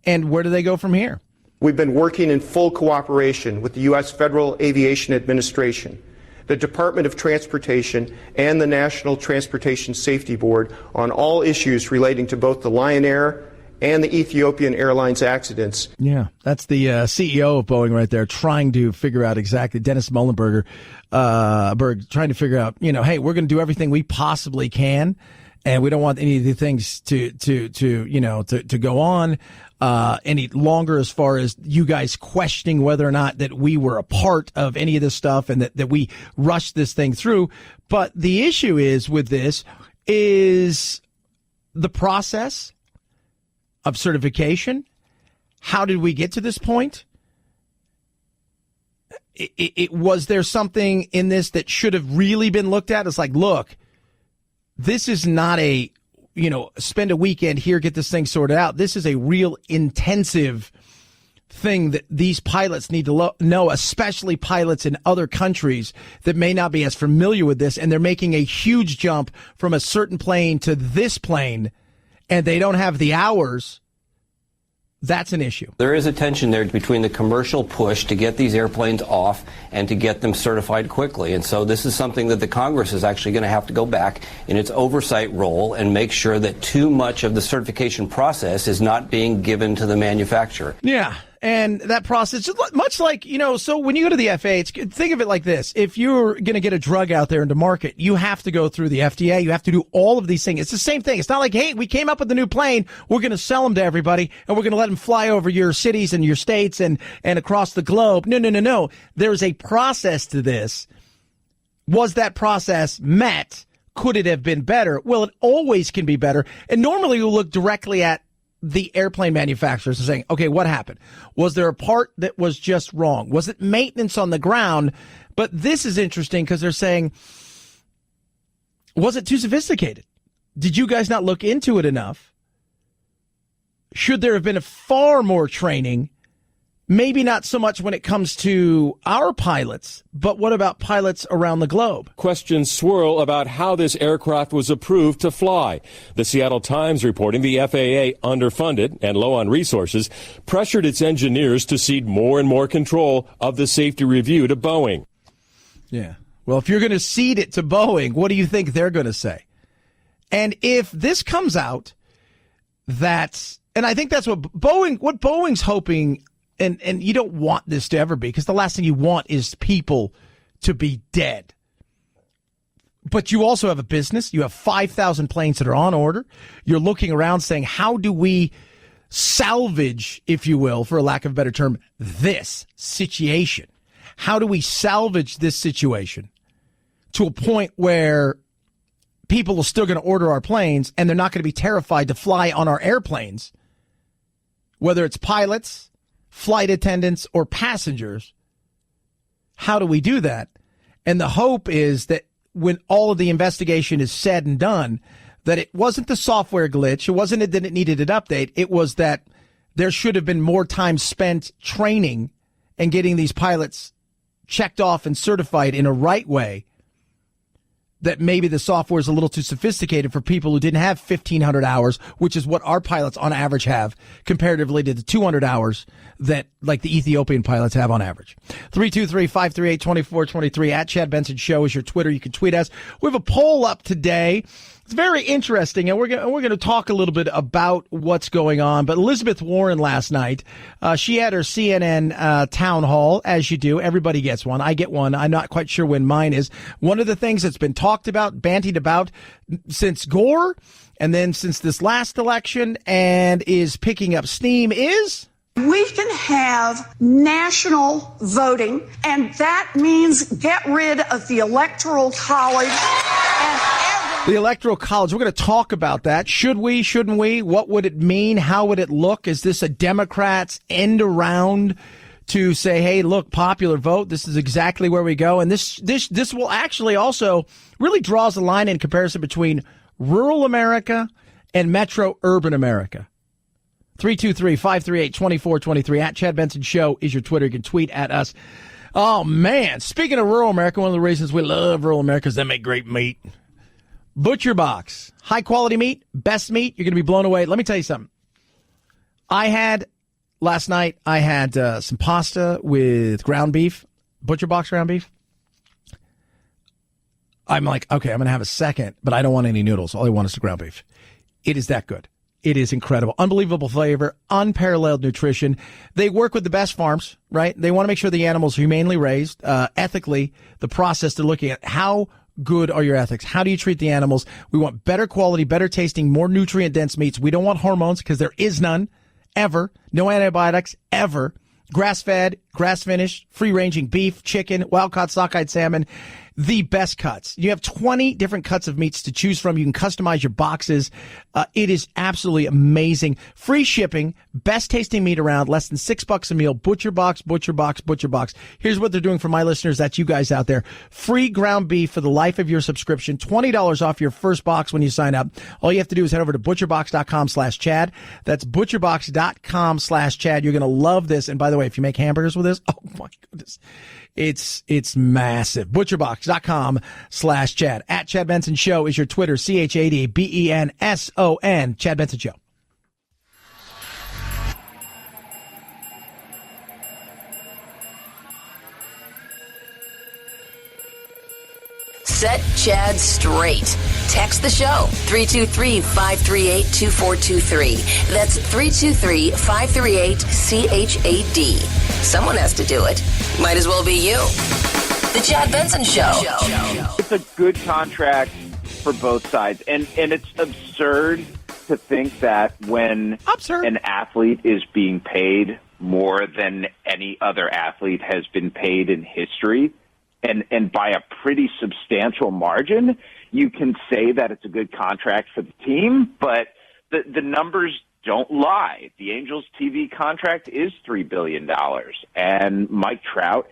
and where do they go from here? We've been working in full cooperation with the U.S. Federal Aviation Administration, the Department of Transportation, and the National Transportation Safety Board on all issues relating to both the Lion Air and the Ethiopian Airlines accidents. Yeah, that's the CEO of Boeing right there, trying to figure out exactly, Dennis Muhlenberg, trying to figure out, hey, we're going to do everything we possibly can. And we don't want any of the things to go on any longer, as far as you guys questioning whether or not that we were a part of any of this stuff and that we rushed this thing through. But the issue is with this is the process of certification. How did we get to this point? Was there something in this that should have really been looked at? It's like, look, this is not a, spend a weekend here, get this thing sorted out. This is a real intensive thing that these pilots need to know, especially pilots in other countries that may not be as familiar with this. And they're making a huge jump from a certain plane to this plane, and they don't have the hours. That's an issue. There is a tension there between the commercial push to get these airplanes off and to get them certified quickly. And so this is something that the Congress is actually going to have to go back in its oversight role and make sure that too much of the certification process is not being given to the manufacturer. Yeah. And that process, much like, so when you go to the FAA, think of it like this. If you're going to get a drug out there into market, you have to go through the FDA. You have to do all of these things. It's the same thing. It's not like, hey, we came up with a new plane. We're going to sell them to everybody, and we're going to let them fly over your cities and your states and across the globe. No. There's a process to this. Was that process met? Could it have been better? Well, it always can be better. And normally you look directly at the airplane manufacturers and saying, okay, what happened? Was there a part that was just wrong? Was it maintenance on the ground? But this is interesting because they're saying, was it too sophisticated? Did you guys not look into it enough? Should there have been far more training? Maybe not so much when it comes to our pilots, but what about pilots around the globe? Questions swirl about how this aircraft was approved to fly. The Seattle Times reporting the FAA, underfunded and low on resources, pressured its engineers to cede more and more control of the safety review to Boeing. Yeah. Well, if you're going to cede it to Boeing, what do you think they're going to say? And if this comes out, and I think that's what Boeing's hoping. And you don't want this to ever be, because the last thing you want is people to be dead. But you also have a business. You have 5,000 planes that are on order. You're looking around saying, how do we salvage, if you will, for a lack of a better term, this situation? How do we salvage this situation to a point where people are still going to order our planes and they're not going to be terrified to fly on our airplanes, whether it's pilots, flight attendants, or passengers? How do we do that? And the hope is that when all of the investigation is said and done, that it wasn't the software glitch. It wasn't that it needed an update. It was that there should have been more time spent training and getting these pilots checked off and certified in a right way, that maybe the software is a little too sophisticated for people who didn't have 1,500 hours, which is what our pilots on average have comparatively to the 200 hours that like the Ethiopian pilots have on average. 323-538-2423 at Chad Benson Show is your Twitter. You can tweet us. We have a poll up today. It's very interesting, and we're going to talk a little bit about what's going on. But Elizabeth Warren last night, she had her CNN town hall, as you do. Everybody gets one. I get one. I'm not quite sure when mine is. One of the things that's been talked about, bantied about since Gore, and then since this last election, and is picking up steam is... We can have national voting, and that means get rid of the Electoral College and the Electoral College. We're going to talk about that. Should we? Shouldn't we? What would it mean? How would it look? Is this a Democrats' end around to say, hey, look, popular vote, this is exactly where we go? And this will actually also really draws a line in comparison between rural America and metro urban America. 323-538-2423 at Chad Benson Show is your Twitter. You can tweet at us. Oh, man. Speaking of rural America, one of the reasons we love rural America is they make great meat. Butcher Box. High quality meat. Best meat. You're going to be blown away. Let me tell you something. Last night, I had some pasta with ground beef. Butcher Box ground beef. I'm like, okay, I'm going to have a second, but I don't want any noodles. All I want is the ground beef. It is that good. It is incredible. Unbelievable flavor, unparalleled nutrition. They work with the best farms, right? They want to make sure the animals are humanely raised, ethically. The process they're looking at, how good are your ethics? How do you treat the animals? We want better quality, better tasting, more nutrient-dense meats. We don't want hormones because there is none, ever. No antibiotics, ever. Grass-fed, grass-finished, free-ranging beef, chicken, wild-caught sockeye salmon. The best cuts. You have 20 different cuts of meats to choose from. You can customize your boxes. It is absolutely amazing. Free shipping, best tasting meat around, less than $6 a meal. Butcher Box, Butcher Box, Butcher Box. Here's what they're doing for my listeners. That's you guys out there. Free ground beef for the life of your subscription. $20 off your first box when you sign up. All you have to do is head over to butcherbox.com/Chad. That's butcherbox.com/Chad. You're going to love this. And by the way, if you make hamburgers with this, oh my goodness. It's massive. Butcherbox.com/Chad. At Chad Benson Show is your Twitter. ChadBenson. Chad Benson Show. Set Chad straight. Text the show 323-538-2423. That's 323-538-CHAD. Someone has to do it. Might as well be you. The Chad Benson Show. It's a good contract for both sides. And it's absurd to think that when an athlete is being paid more than any other athlete has been paid in history, and by a pretty substantial margin, you can say that it's a good contract for the team, but the numbers don't lie. The Angels TV contract is $3 billion, and Mike Trout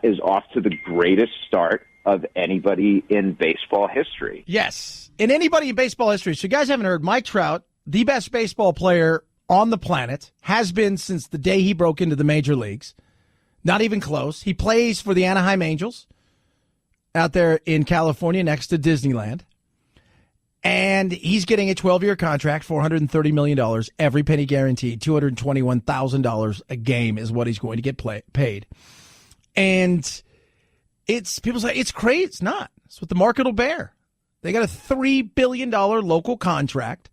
is off to the greatest start of anybody in baseball history. Yes, in anybody in baseball history. So you guys haven't heard, Mike Trout, the best baseball player on the planet, has been since the day he broke into the major leagues. Not even close. He plays for the Anaheim Angels out there in California next to Disneyland. And he's getting a 12-year contract, $430 million, every penny guaranteed. $221,000 a game is what he's going to get paid. And people say it's crazy. It's not. It's what the market will bear. They got a $3 billion local contract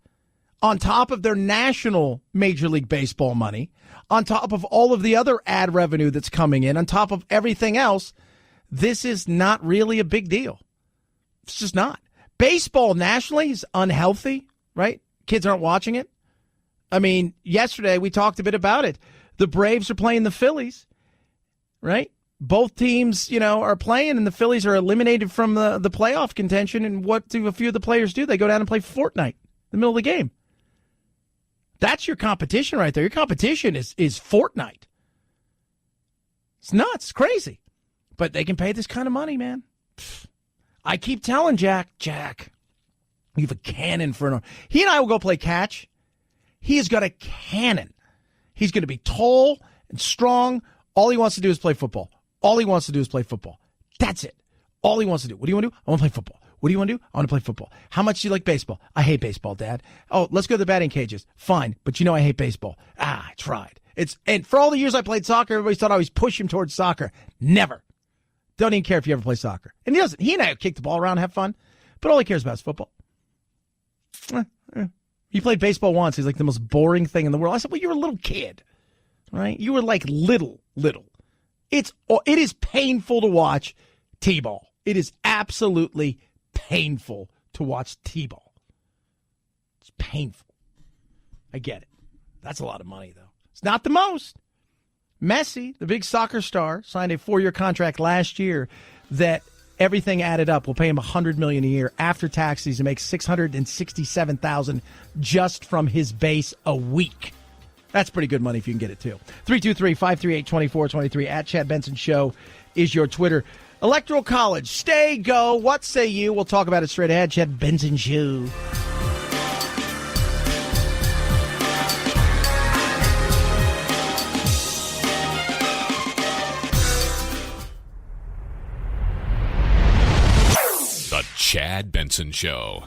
on top of their national Major League Baseball money, on top of all of the other ad revenue that's coming in, on top of everything else. This is not really a big deal. It's just not. Baseball nationally is unhealthy, right? Kids aren't watching it. I mean, yesterday we talked a bit about it. The Braves are playing the Phillies, right? Both teams, are playing, and the Phillies are eliminated from the playoff contention. And what do a few of the players do? They go down and play Fortnite in the middle of the game. That's your competition right there. Your competition is Fortnite. It's nuts. It's crazy. But they can pay this kind of money, man. I keep telling Jack, you have a cannon for an arm. He and I will go play catch. He has got a cannon. He's going to be tall and strong. All he wants to do is play football. That's it. All he wants to do. What do you want to do? I want to play football. What do you want to do? I want to play football. How much do you like baseball? I hate baseball, Dad. Oh, let's go to the batting cages. Fine, but I hate baseball. I tried. And for all the years I played soccer, everybody thought I always push him towards soccer. Never. Don't even care if you ever play soccer. And he doesn't. He and I kick the ball around and have fun, but all he cares about is football. He played baseball once. He's like the most boring thing in the world. I said, well, you're a little kid, right? You were like little. It is painful to watch T-ball. It is absolutely painful to watch T-ball. It's painful. I get it. That's a lot of money, though. It's not the most. Messi, the big soccer star, signed a 4-year contract last year that everything added up will pay him $100 million a year. After taxes, he makes $667,000 just from his base a week. That's pretty good money if you can get it, too. 323-538-2423 at Chad Benson Show is your Twitter. Electoral College, stay, go. What say you? We'll talk about it straight ahead. Chad Benson Show. The Chad Benson Show.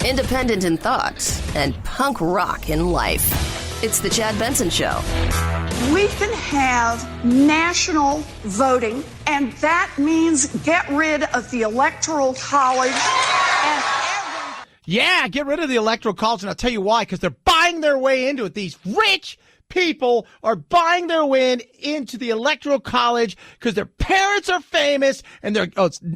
Independent in thoughts and punk rock in life. It's the Chad Benson Show. We can have national voting, and that means get rid of the Electoral College. Yeah, get rid of the Electoral College, and I'll tell you why, because they're buying their way into it. These rich people are buying their way into the Electoral College because their parents are famous, and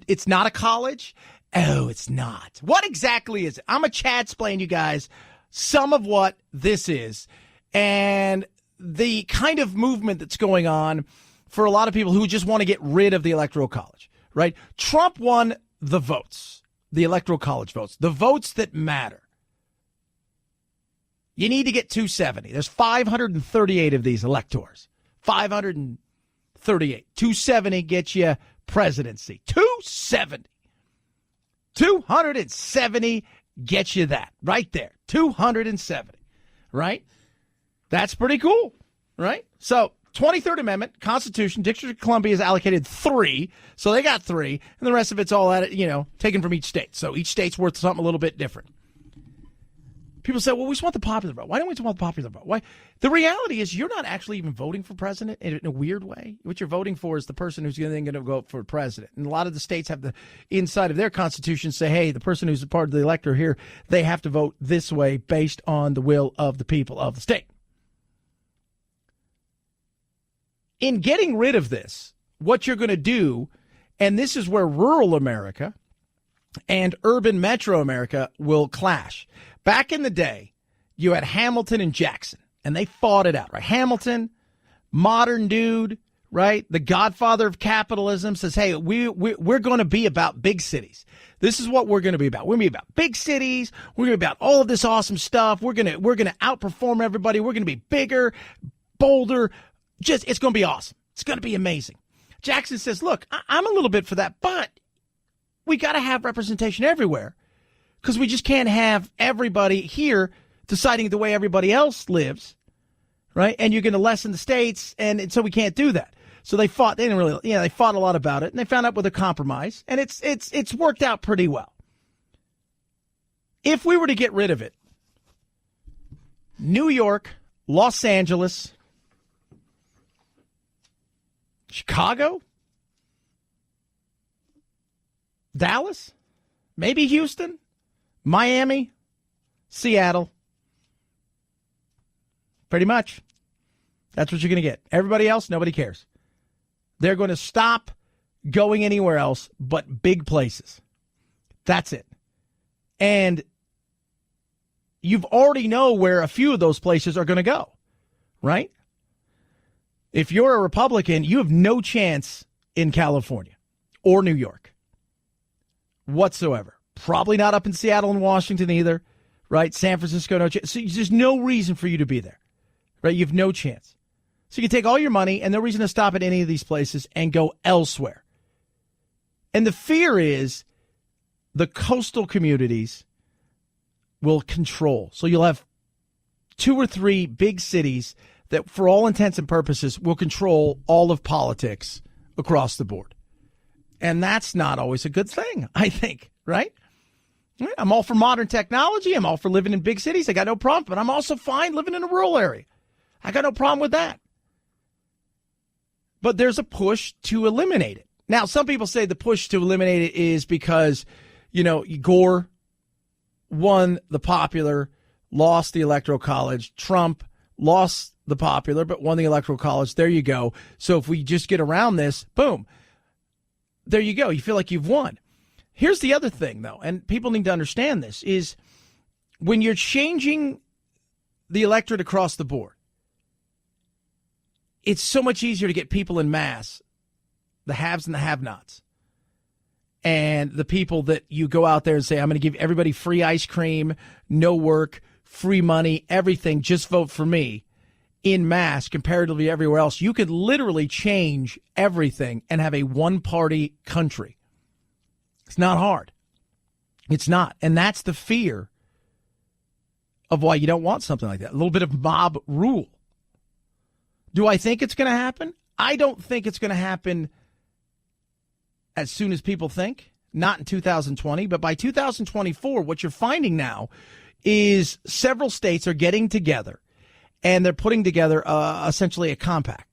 it's not a college? Oh, it's not. What exactly is it? I'm a Chad-splain you guys some of what this is and the kind of movement that's going on for a lot of people who just want to get rid of the Electoral College, right? Trump won the votes, the Electoral College votes, the votes that matter. You need to get 270. There's 538 of these electors. 538. 270 gets you presidency. 270. 270 gets you that right there. 270, right? That's pretty cool, right? So 23rd Amendment, Constitution, District of Columbia is allocated 3. So they got 3, and the rest of it's all taken from each state. So each state's worth something a little bit different. People say, well, we just want the popular vote. Why don't we just want the popular vote? Why? The reality is you're not actually even voting for president in a weird way. What you're voting for is the person who's then going to go for president. And a lot of the states have the inside of their constitution say, hey, the person who's a part of the elector here, they have to vote this way based on the will of the people of the state. In getting rid of this, what you're going to do, and this is where rural America and urban metro America will clash. Back in the day, you had Hamilton and Jackson, and they fought it out, right? Hamilton, modern dude, right? The godfather of capitalism says, hey, we're going to be about big cities. This is what we're going to be about. We're going to be about big cities. We're going to be about all of this awesome stuff. We're going to outperform everybody. We're going to be bigger, bolder. It's going to be awesome. It's going to be amazing. Jackson says, look, I'm a little bit for that, but we got to have representation everywhere. Because we just can't have everybody here deciding the way everybody else lives, right? And you're going to lessen the states, and so we can't do that. So they fought. They didn't really, they fought a lot about it, and they found out with a compromise, and it's worked out pretty well. If we were to get rid of it, New York, Los Angeles, Chicago, Dallas, maybe Houston, Miami, Seattle. Pretty much. That's what you're going to get. Everybody else, nobody cares. They're going to stop going anywhere else but big places. That's it. And you've already know where a few of those places are going to go, right? If you're a Republican, you have no chance in California or New York whatsoever. Probably not up in Seattle and Washington either, right? San Francisco, no chance. So there's no reason for you to be there, right? You have no chance. So you can take all your money and no reason to stop at any of these places and go elsewhere. And the fear is the coastal communities will control. So you'll have 2 or 3 big cities that, for all intents and purposes, will control all of politics across the board. And that's not always a good thing, I think, right? I'm all for modern technology. I'm all for living in big cities. I got no problem. But I'm also fine living in a rural area. I got no problem with that. But there's a push to eliminate it. Now, some people say the push to eliminate it is because, you know, Gore won the popular, lost the Electoral College. Trump lost the popular, but won the Electoral College. There you go. So if we just get around this, boom, there you go. You feel like you've won. Here's the other thing, though, and people need to understand this, is when you're changing the electorate across the board, it's so much easier to get people in mass, the haves and the have-nots, and the people that you go out there and say, I'm going to give everybody free ice cream, no work, free money, everything, just vote for me, in mass comparatively everywhere else. You could literally change everything and have a one-party country. It's not hard. It's not. And that's the fear of why you don't want something like that. A little bit of mob rule. Do I think it's going to happen? I don't think it's going to happen as soon as people think. Not in 2020, but by 2024, what you're finding now is several states are getting together and they're putting together essentially a compact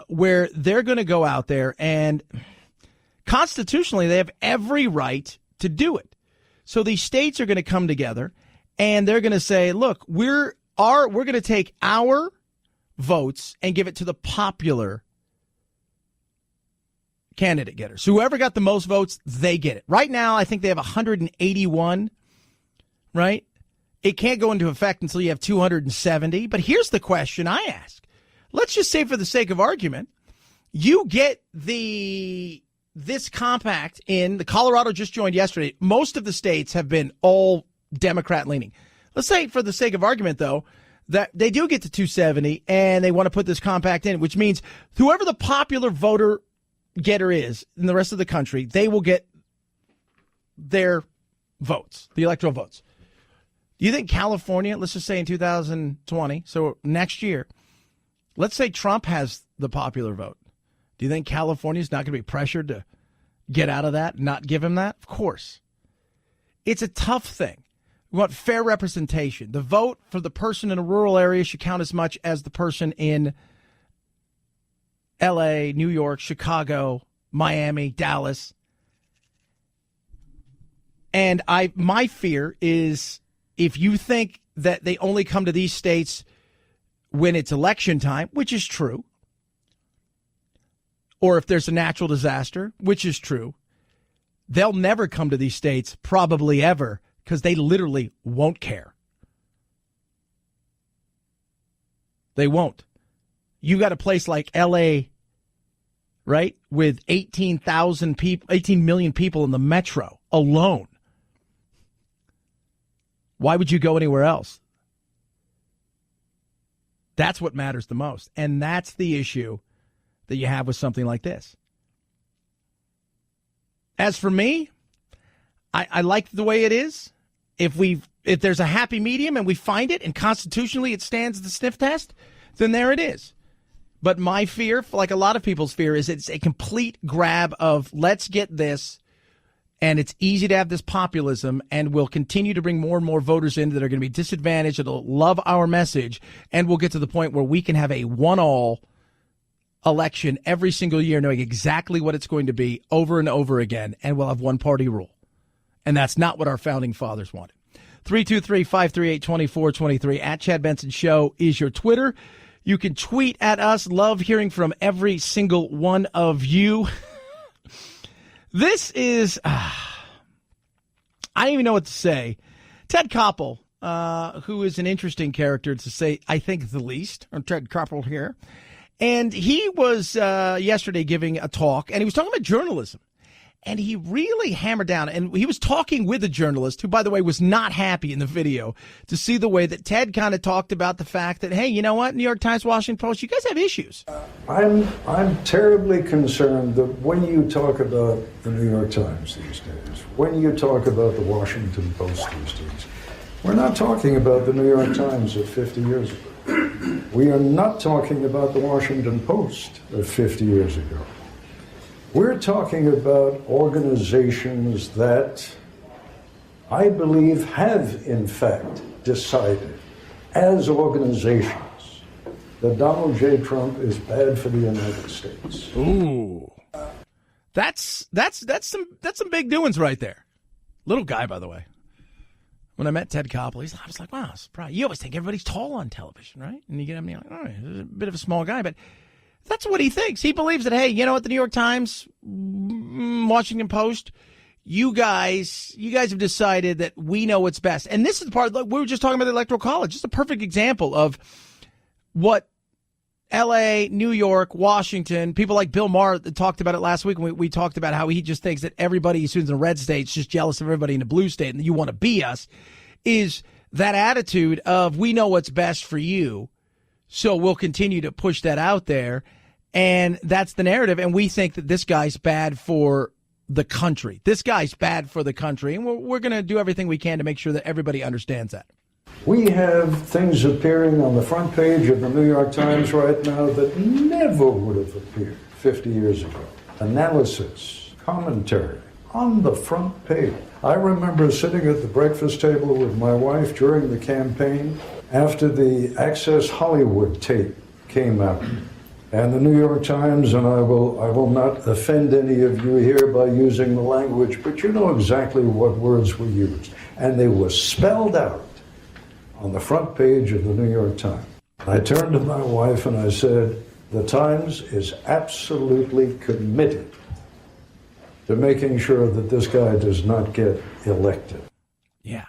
where they're going to go out there and constitutionally they have every right to do it. So these states are going to come together and they're going to say, look, we're going to take our votes and give it to the popular candidate getters. So whoever got the most votes, they get it. Right now, I think they have 181, right? It can't go into effect until you have 270. But here's the question I ask. Let's just say for the sake of argument, you get this compact in. The Colorado just joined yesterday. Most of the states have been all Democrat leaning. Let's say for the sake of argument, though, that they do get to 270 and they want to put this compact in, which means whoever the popular voter getter is in the rest of the country, they will get their votes, the electoral votes. Do you think California, let's just say in 2020, so next year, let's say Trump has the popular vote. Do you think California is not going to be pressured to get out of that, not give him that? Of course. It's a tough thing. We want fair representation. The vote for the person in a rural area should count as much as the person in L.A., New York, Chicago, Miami, Dallas. And my fear is if you think that they only come to these states when it's election time, which is true, or if there's a natural disaster, which is true, they'll never come to these states, probably ever, because they literally won't care. They won't. You got a place like L.A., right, with 18 million people in the metro alone. Why would you go anywhere else? That's what matters the most. And that's the issue that you have with something like this. As for me, I like the way it is. If there's a happy medium and we find it and constitutionally it stands the sniff test, then there it is. But my fear, like a lot of people's fear, is it's a complete grab of let's get this, and it's easy to have this populism, and we'll continue to bring more and more voters in that are going to be disadvantaged, that'll love our message, and we'll get to the point where we can have a one-all election every single year, knowing exactly what it's going to be over and over again, and we'll have one party rule. And that's not what our founding fathers wanted. 323-538-2423 at Chad Benson Show is your Twitter. You can tweet at us. Love hearing from every single one of you. This is, I don't even know what to say. Ted Koppel, who is an interesting character to say, I think the least. I'm Ted Koppel here. And he was yesterday giving a talk, and he was talking about journalism. And he really hammered down, and he was talking with a journalist who, by the way, was not happy in the video to see the way that Ted kind of talked about the fact that, hey, you know what, New York Times, Washington Post, you guys have issues. I'm terribly concerned that when you talk about the New York Times these days, when you talk about the Washington Post these days, we're not talking about the New York Times of 50 years ago. We are not talking about the Washington Post of 50 years ago. We're talking about organizations that I believe have, in fact, decided as organizations that Donald J. Trump is bad for the United States. Ooh. That's some big doings right there. Little guy, by the way. When I met Ted Koppel, I was like, wow, surprised. You always think everybody's tall on television, right? And you get him, and you're like, all right, he's a bit of a small guy, but that's what he thinks. He believes that, hey, you know what, the New York Times, Washington Post, you guys have decided that we know what's best. And this is the part, like, we were just talking about the Electoral College. Just a perfect example of what L.A., New York, Washington, people like Bill Maher talked about it last week. And we talked about how he just thinks that everybody who's in the red state is just jealous of everybody in the blue state and that you want to be us, is that attitude of we know what's best for you. So we'll continue to push that out there, and that's the narrative. And we think that this guy's bad for the country. This guy's bad for the country, and we're going to do everything we can to make sure that everybody understands that. We have things appearing on the front page of the New York Times right now that never would have appeared 50 years ago. Analysis, commentary, on the front page. I remember sitting at the breakfast table with my wife during the campaign after the Access Hollywood tape came out. And the New York Times, and I will not offend any of you here by using the language, but you know exactly what words were used. And they were spelled out on the front page of the New York Times. I turned to my wife and I said, the Times is absolutely committed to making sure that this guy does not get elected. Yeah.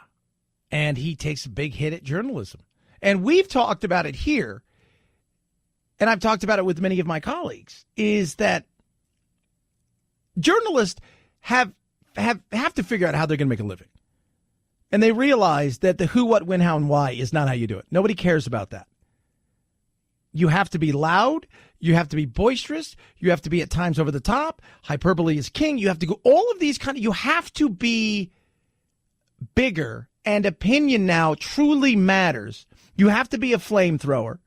And he takes a big hit at journalism. And we've talked about it here, and I've talked about it with many of my colleagues, is that journalists have to figure out how they're going to make a living. And they realize that the who, what, when, how, and why is not how you do it. Nobody cares about that. You have to be loud. You have to be boisterous. You have to be at times over the top. Hyperbole is king. You have to go all of these you have to be bigger, and opinion now truly matters. You have to be a flamethrower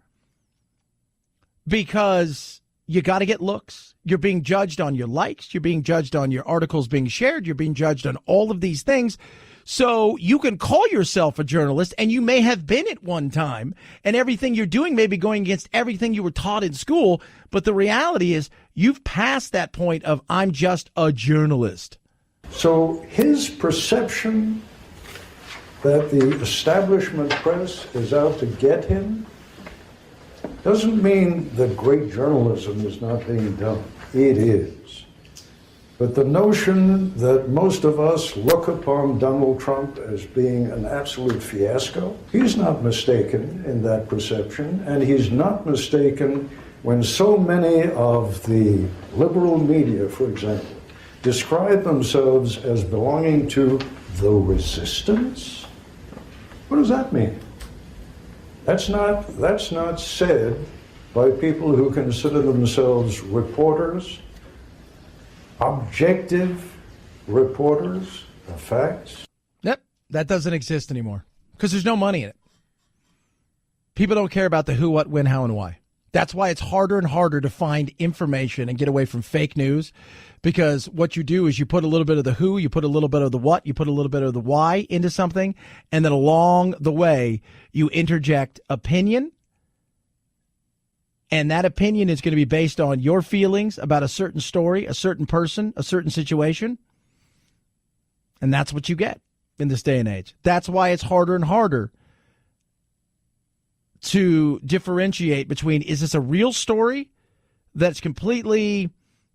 because you got to get looks. You're being judged on your likes. You're being judged on your articles being shared. You're being judged on all of these things. So you can call yourself a journalist, and you may have been at one time, and everything you're doing may be going against everything you were taught in school. But the reality is you've passed that point of I'm just a journalist. So his perception that the establishment press is out to get him doesn't mean that great journalism is not being done. It is. But the notion that most of us look upon Donald Trump as being an absolute fiasco, he's not mistaken in that perception, and he's not mistaken when so many of the liberal media, for example, describe themselves as belonging to the resistance. What does that mean? That's not said by people who consider themselves reporters, objective reporters of facts. Yep, that doesn't exist anymore because there's no money in it. People don't care about the who, what, when, how, and why. That's why it's harder and harder to find information and get away from fake news, because what you do is you put a little bit of the who, you put a little bit of the what, you put a little bit of the why into something, and then along the way you interject opinion And that opinion is going to be based on your feelings about a certain story, a certain person, a certain situation. And that's what you get in this day and age. That's why it's harder and harder to differentiate between, is this a real story that's completely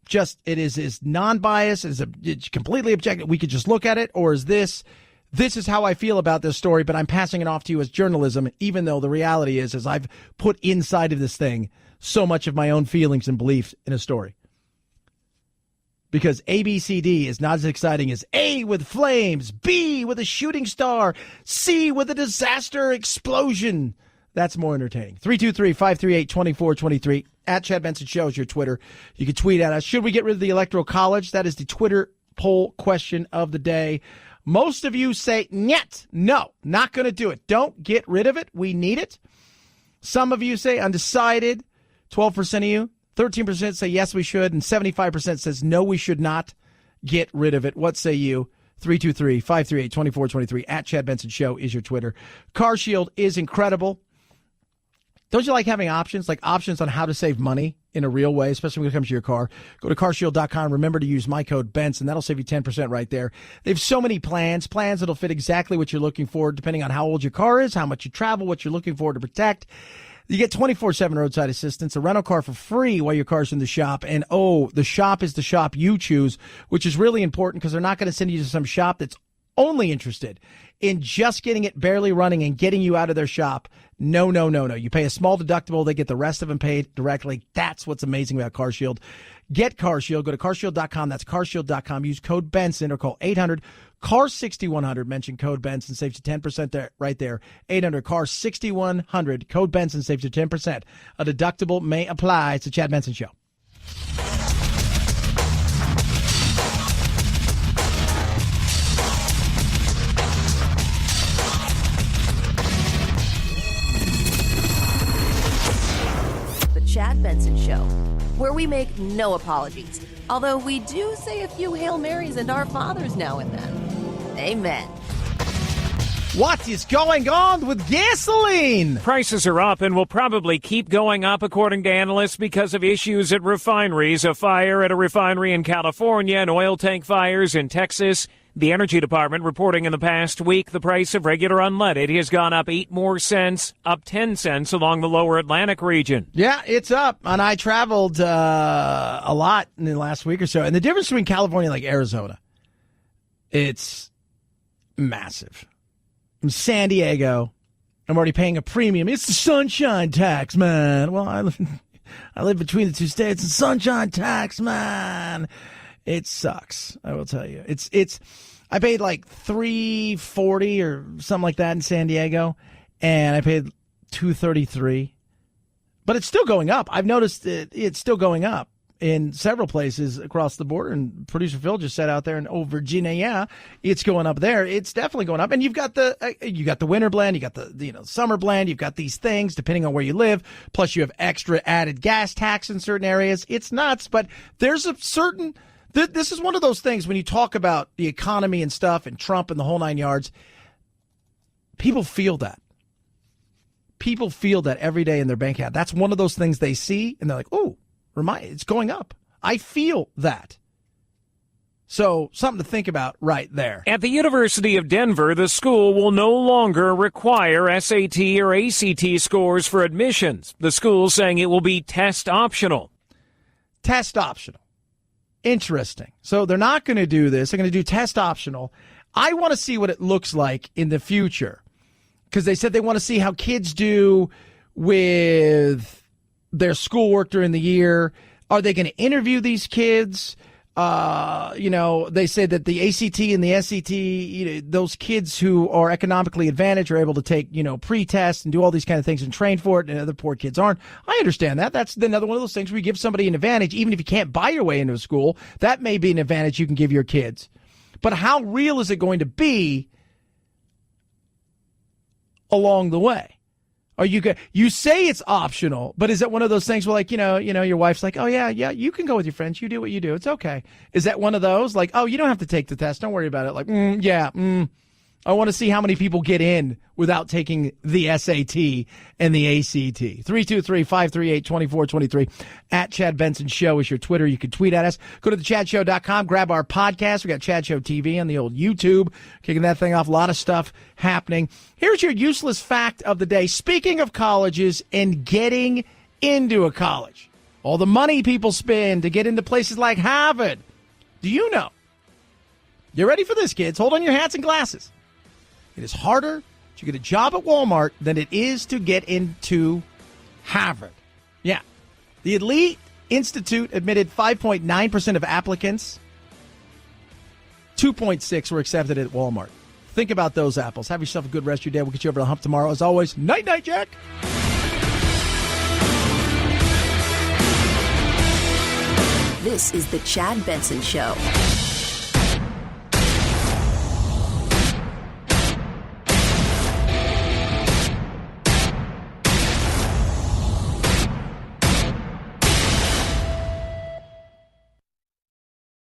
just, it is non-biased, it's completely objective, we could just look at it, or is this is how I feel about this story, but I'm passing it off to you as journalism, even though the reality is I've put inside of this thing so much of my own feelings and beliefs in a story. Because ABCD is not as exciting as A with flames, B with a shooting star, C with a disaster explosion. That's more entertaining. 323-538-2423. At Chad Benson Show is your Twitter. You can tweet at us. Should we get rid of the Electoral College? That is the Twitter poll question of the day. Most of you say, "Nyet, no, not going to do it. Don't get rid of it. We need it." Some of you say undecided. 12% of you. 13% say yes, we should. And 75% says no, we should not get rid of it. What say you? 323-538-2423. At Chad Benson Show is your Twitter. CarShield is incredible. Don't you like having options, like options on how to save money in a real way, especially when it comes to your car? Go to carshield.com. Remember to use my code Benson. That'll save you 10% right there. They have so many plans that'll fit exactly what you're looking for, depending on how old your car is, how much you travel, what you're looking for to protect. You get 24/7 roadside assistance, a rental car for free while your car's in the shop. And, the shop is the shop you choose, which is really important because they're not going to send you to some shop that's only interested in just getting it barely running and getting you out of their shop. No. You pay a small deductible. They get the rest of them paid directly. That's what's amazing about CarShield. Get CarShield. Go to carshield.com. That's carshield.com. Use code Benson or call 800-CAR-6100. Mention code Benson. Saves you 10% there, right there. 800-CAR-6100. Code Benson saves you 10%. A deductible may apply. It's the Chad Benson Show. Chad Benson Show, where we make no apologies, although we do say a few Hail Marys and Our Fathers now and then. Amen. What is going on with gasoline? Prices are up and will probably keep going up, according to analysts, because of issues at refineries. A fire at a refinery in California and oil tank fires in Texas. The Energy Department reporting in the past week the price of regular unleaded has gone up 8 more cents, up 10 cents along the lower Atlantic region. Yeah, it's up. And I traveled a lot in the last week or so. And the difference between California and Arizona, it's massive. From San Diego, I'm already paying a premium. It's the sunshine tax, man. Well, I live between the two states. The sunshine tax, man. It sucks, I will tell you. I paid $3.40 or something like that in San Diego, and I paid $2.33. But it's still going up. I've noticed it's still going up in several places across the border. And producer Phil just said out there in Virginia, it's going up there. It's definitely going up. And you've got the winter blend, you got the summer blend, you've got these things depending on where you live. Plus you have extra added gas tax in certain areas. It's nuts, but there's a certain. This is one of those things when you talk about the economy and stuff and Trump and the whole 9 yards, people feel that. People feel that every day in their bank account. That's one of those things they see and they're like, it's going up. I feel that. So something to think about right there. At the University of Denver, the school will no longer require SAT or ACT scores for admissions. The school saying it will be test optional. Test optional. Interesting. So they're not going to do this. They're going to do test optional. I want to see what it looks like in the future because they said they want to see how kids do with their schoolwork during the year. Are they going to interview these kids? They say that the ACT and the SAT, those kids who are economically advantaged are able to take, pre-test and do all these kind of things and train for it, and other poor kids aren't. I understand that. That's another one of those things where you give somebody an advantage, even if you can't buy your way into a school. That may be an advantage you can give your kids. But how real is it going to be along the way? Or you say it's optional, but is it one of those things where your wife's like, oh yeah, you can go with your friends. You do what you do. It's okay. Is that one of those you don't have to take the test. Don't worry about it. I want to see how many people get in without taking the SAT and the ACT. 323-538-2423. At Chad Benson Show is your Twitter. You can tweet at us. Go to thechadshow.com. Grab our podcast. We got Chad Show TV on the old YouTube. Kicking that thing off. A lot of stuff happening. Here's your useless fact of the day. Speaking of colleges and getting into a college, all the money people spend to get into places like Harvard. Do you know? You ready for this, kids? Hold on your hats and glasses. It is harder to get a job at Walmart than it is to get into Harvard. Yeah. The Elite Institute admitted 5.9% of applicants. 2.6 were accepted at Walmart. Think about those apples. Have yourself a good rest of your day. We'll get you over the hump tomorrow. As always, night-night, Jack. This is the Chad Benson Show.